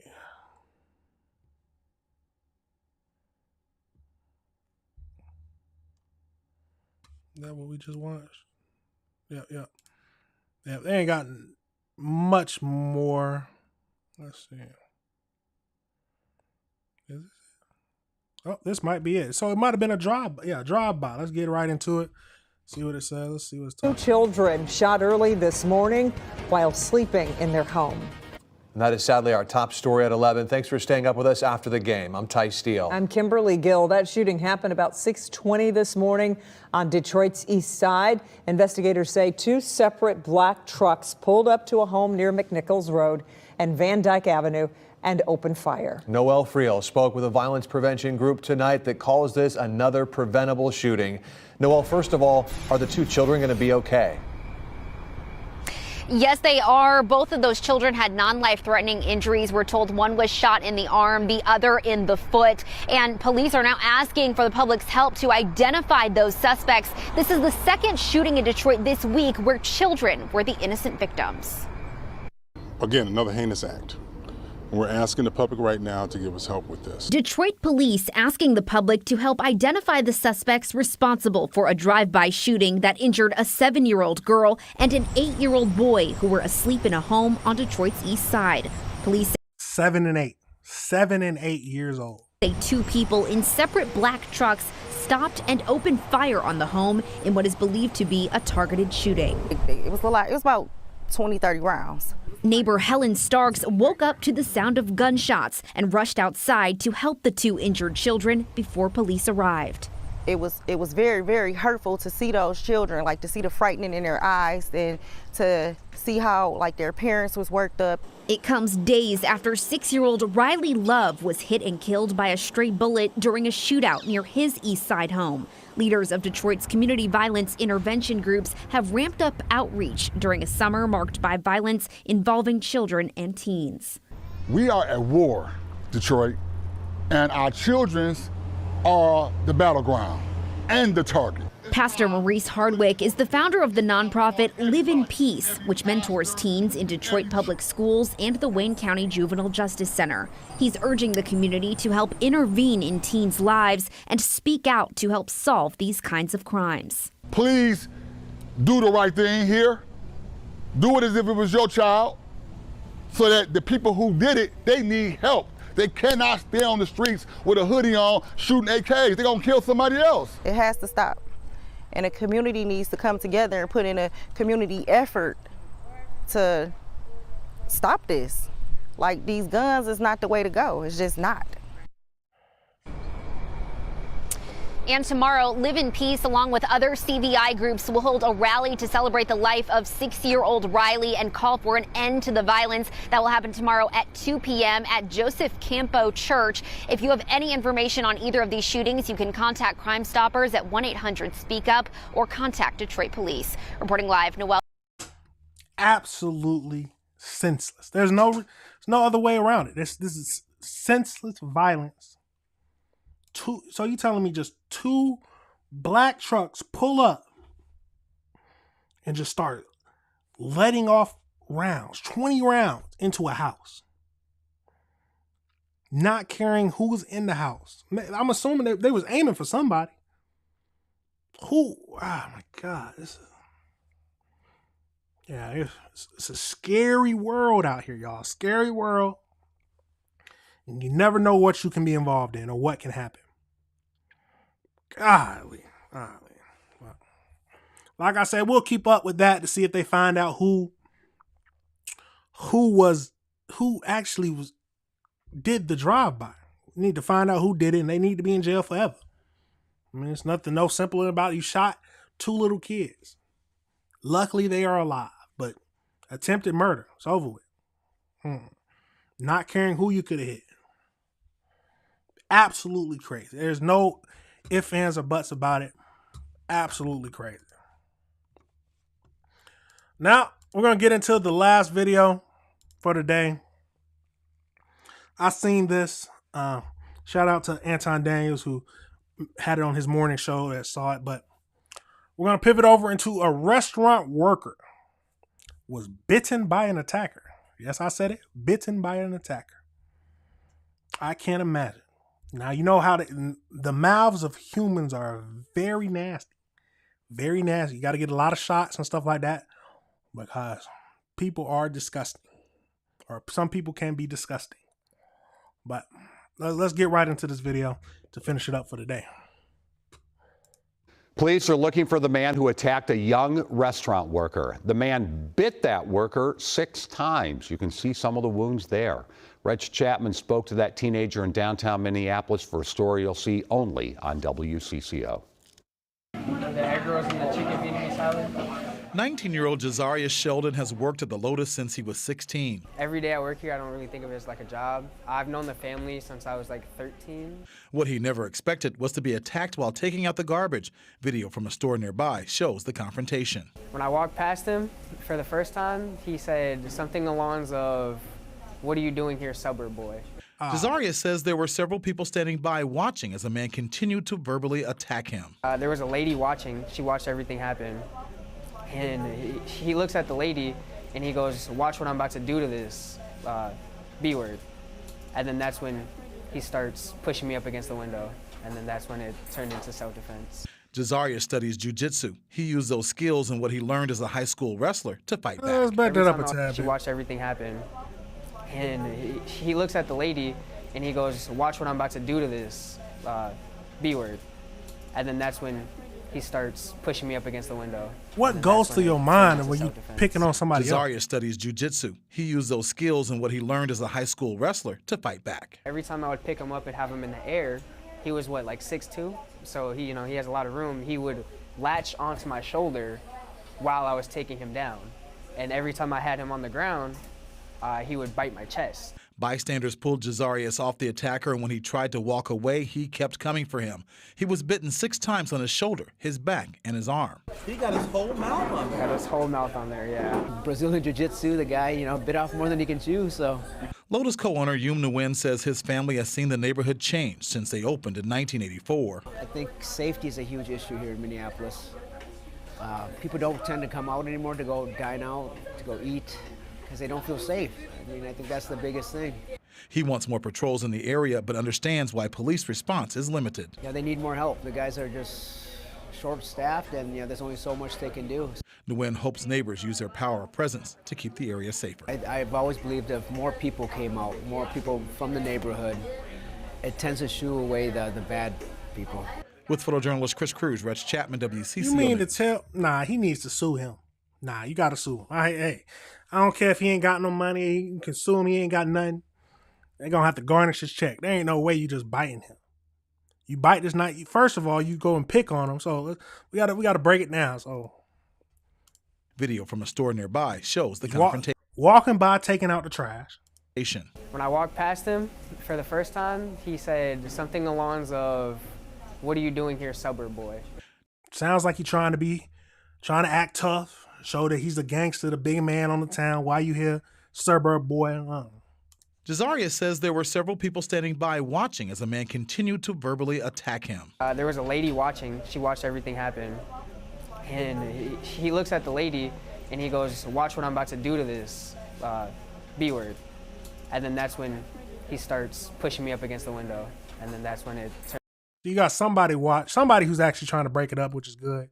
Is that what we just watched? Yeah. They ain't gotten much more. Let's see. Is this it? Oh, this might be it. So it might have been a drive-by. Let's get right into it. See what it says. Let's see what's talking. 2 children shot early this morning while sleeping in their home. And that is sadly our top story at 11. Thanks for staying up with us after the game. I'm Ty Steele. I'm Kimberly Gill. That shooting happened about 6:20 this morning on Detroit's east side. Investigators say 2 separate black trucks pulled up to a home near McNichols Road and Van Dyke Avenue and opened fire. Noel Friel spoke with a violence prevention group tonight that calls this another preventable shooting. Noel, first of all, are the 2 children going to be okay? Yes, they are. Both of those children had non-life-threatening injuries. We're told one was shot in the arm, the other in the foot. And police are now asking for the public's help to identify those suspects. This is the second shooting in Detroit this week where children were the innocent victims. Again, another heinous act. We're asking the public right now to give us help with this. Detroit police asking the public to help identify the suspects responsible for a drive-by shooting that injured a 7-year-old girl and an 8-year-old boy who were asleep in a home on Detroit's east side. Police say 7 and 8 years old. Say 2 people in separate black trucks stopped and opened fire on the home in what is believed to be a targeted shooting. It was a lot. It was about 20-30 rounds. Neighbor Helen Starks woke up to the sound of gunshots and rushed outside to help the 2 injured children before police arrived. It was very, very hurtful to see those children, like to see the frightening in their eyes and to see how like their parents was worked up. It comes days after 6-year-old Riley Love was hit and killed by a stray bullet during a shootout near his East Side home. Leaders of Detroit's community violence intervention groups have ramped up outreach during a summer marked by violence involving children and teens. We are at war, Detroit, and our children are the battleground and the target. Pastor Maurice Hardwick is the founder of the nonprofit Live in Peace, which mentors teens in Detroit public schools and the Wayne County Juvenile Justice Center. He's urging the community to help intervene in teens' lives and speak out to help solve these kinds of crimes. Please do the right thing here. Do it as if it was your child, so that the people who did it, they need help. They cannot stay on the streets with a hoodie on shooting AKs. They're gonna kill somebody else. It has to stop. And the community needs to come together and put in a community effort to stop this. Like, these guns is not the way to go. It's just not. And tomorrow, Live in Peace, along with other CVI groups, will hold a rally to celebrate the life of 6-year-old Riley and call for an end to the violence. That will happen tomorrow at 2 p.m. at Joseph Campo Church. If you have any information on either of these shootings, you can contact Crime Stoppers at 1-800-SPEAK-UP or contact Detroit Police. Reporting live, Noel. Absolutely senseless. There's no other way around it. This is senseless violence. So you telling me just 2 black trucks pull up and just start letting off rounds, 20 rounds into a house, not caring who's in the house. I'm assuming they was aiming for somebody. Who? Oh my God. It's a scary world out here, y'all. Scary world. And you never know what you can be involved in or what can happen. Golly. Well, like I said, we'll keep up with that to see if they find out who actually did the drive-by. We need to find out who did it, and they need to be in jail forever. I mean, it's nothing no simpler about it. You shot 2 little kids. Luckily, they are alive, but attempted murder, it's over with. Not caring who you could have hit. Absolutely crazy. There's no ifs, ands, or buts about it. Absolutely crazy. Now, we're going to get into the last video for today. I seen this. Shout out to Anton Daniels, who had it on his morning show that saw it. But we're going to pivot over into a restaurant worker was bitten by an attacker. Yes, I said it. Bitten by an attacker. I can't imagine. Now, you know how the mouths of humans are very nasty. Very nasty. You got to get a lot of shots and stuff like that because people are disgusting. Or some people can be disgusting. But let's get right into this video to finish it up for today. Police are looking for the man who attacked a young restaurant worker. The man bit that worker 6 times. You can see some of the wounds there. Reg Chapman spoke to that teenager in downtown Minneapolis for a story you'll see only on WCCO. The egg rolls and the chicken Vietnamese salad. 19-year-old Jazariah Sheldon has worked at the Lotus since he was 16. Every day I work here, I don't really think of it as like a job. I've known the family since I was like 13. What he never expected was to be attacked while taking out the garbage. Video from a store nearby shows the confrontation. When I walked past him for the first time, he said something along the lines of, "What are you doing here, suburb boy?" Jazariah says there were several people standing by watching as a man continued to verbally attack him. There was a lady watching. She watched everything happen. And he looks at the lady and he goes, "Watch what I'm about to do to this B word." And then that's when he starts pushing me up against the window. And then that's when it turned into self-defense. Jazariah studies jiu-jitsu. He used those skills and what he learned as a high school wrestler to fight back. Let's back that up a tad. She watched everything happen. And he looks at the lady and he goes, "Watch what I'm about to do to this B word." And then that's when he starts pushing me up against the window. What goes through your mind when you picking on somebody else? Jazariah studies jiu-jitsu. He used those skills and what he learned as a high school wrestler to fight back. Every time I would pick him up and have him in the air, he was what, like 6'2"? So he has a lot of room. He would latch onto my shoulder while I was taking him down. And every time I had him on the ground, he would bite my chest. Bystanders pulled Jazariah off the attacker, and when he tried to walk away, he kept coming for him. He was bitten 6 times on his shoulder, his back, and his arm. He got his whole mouth on there. Got his whole mouth on there, yeah. Brazilian Jiu-Jitsu, the guy, bit off more than he can chew, so. Lotus co-owner Yum Nguyen says his family has seen the neighborhood change since they opened in 1984. I think safety is a huge issue here in Minneapolis. People don't tend to come out anymore to go dine out, to go eat, because they don't feel safe. I think that's the biggest thing. He wants more patrols in the area, but understands why police response is limited. Yeah, they need more help. The guys are just short-staffed, and there's only so much they can do. Nguyen hopes neighbors use their power of presence to keep the area safer. I've always believed if more people came out, more people from the neighborhood, it tends to shoo away the bad people. With photojournalist Chris Cruz, Reg Chapman, WCCO. You mean to tell? Nah, he needs to sue him. Nah, you got to sue him. Hey, I don't care if he ain't got no money. You can sue him. He ain't got nothing. They're going to have to garnish his check. There ain't no way you just biting him. You bite this night. First of all, you go and pick on him. So we got to break it down. So video from a store nearby shows the confrontation. Walking by, taking out the trash. When I walked past him for the first time, he said something along the lines of, "What are you doing here, suburb boy?" Sounds like he's trying to act tough. Show that he's the gangster, the big man on the town. Why you here, suburb boy? Jazaria says there were several people standing by watching as a man continued to verbally attack him. There was a lady watching. She watched everything happen. And he looks at the lady and he goes, "Watch what I'm about to do to this B word." And then that's when he starts pushing me up against the window. And then that's when it turns. You got somebody who's actually trying to break it up, which is good.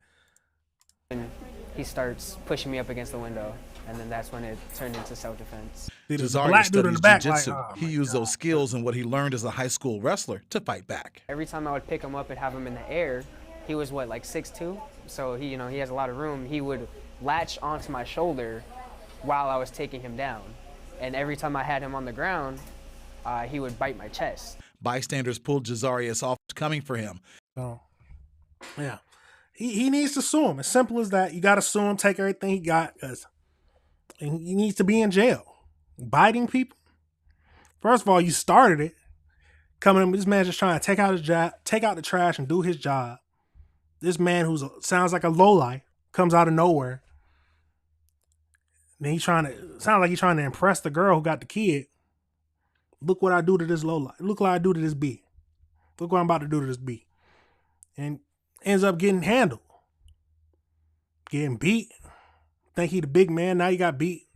And he starts pushing me up against the window. And then that's when it turned into self-defense. Jazaria studies jiu-jitsu. He used those skills and what he learned as a high school wrestler to fight back. Every time I would pick him up and have him in the air, he was what, like 6'2"? So he has a lot of room. He would latch onto my shoulder while I was taking him down. And every time I had him on the ground, he would bite my chest. Bystanders pulled Jazaria off coming for him. Oh, yeah. He needs to sue him. As simple as that. You got to sue him, take everything he got, because he needs to be in jail. Biting people. First of all, you started it. Coming in, this man just trying to take out the trash and do his job. This man sounds like a lowlife comes out of nowhere. Then sounds like he's trying to impress the girl who got the kid. Look what I do to this lowlife. Look what I do to this B. Look what I'm about to do to this B. And ends up getting handled. Getting beat. Think he the big man. Now you got beat.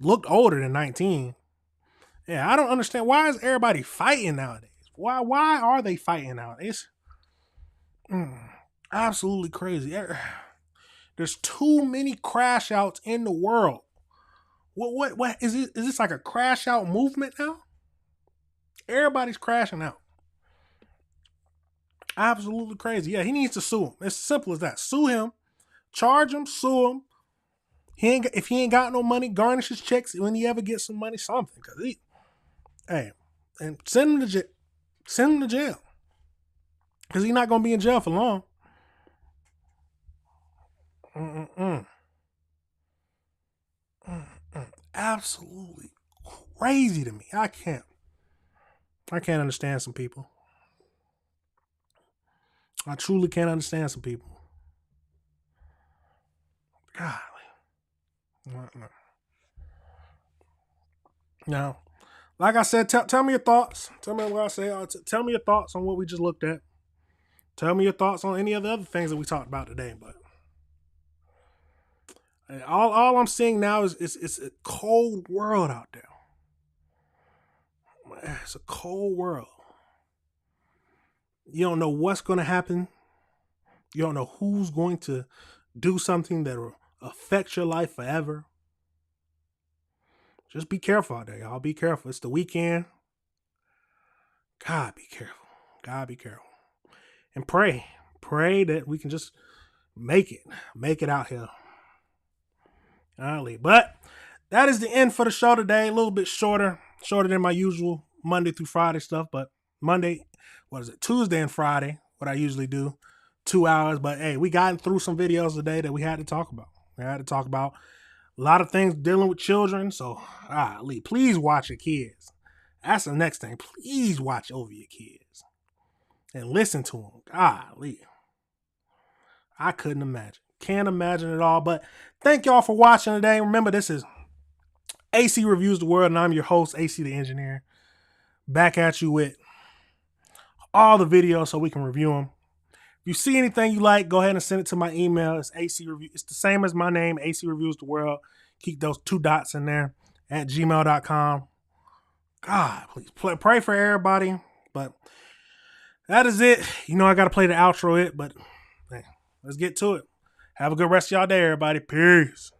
Looked older than 19. Yeah, I don't understand. Why is everybody fighting nowadays? Why are they fighting nowadays? Absolutely crazy. There's too many crash outs in the world. What is it? Is this like a crash out movement now? Everybody's crashing out. Absolutely crazy. Yeah, he needs to sue him. It's simple as that. Sue him, charge him, sue him. If he ain't got no money, garnish his checks when he ever gets some money, something. And send him to jail. Send him to jail. Because he's not going to be in jail for long. Absolutely crazy to me. I can't understand some people. I truly can't understand some people. Golly. Now, like I said, tell me your thoughts. Tell me what I say. Tell me your thoughts on what we just looked at. Tell me your thoughts on any of the other things that we talked about today. But all I'm seeing now is it's a cold world out there. It's a cold world. You don't know what's going to happen. You don't know who's going to do something that will affect your life forever. Just be careful out there, y'all. Be careful. It's the weekend. God, be careful. God, be careful. And pray. Pray that we can just make it out here. Golly. But that is the end for the show today. A little bit shorter than my usual Monday through Friday stuff. But Tuesday and Friday, what I usually do, 2 hours. But hey, we got through some videos today that we had to talk about. We had to talk about a lot of things dealing with children. So, please watch your kids. That's the next thing. Please watch over your kids and listen to them. Golly. I couldn't imagine. Can't imagine it all. But thank y'all for watching today. Remember, this is AC Reviews the World, and I'm your host, AC the Engineer. Back at you with all the videos so we can review them. If you see anything you like, go ahead and send it to my email. It's AC Review. It's the same as my name, AC Reviews the World. Keep those 2 dots in there at gmail.com. God, please pray for everybody. But that is it. You know I got to play the outro but hey, let's get to it. Have a good rest of y'all day, everybody. Peace.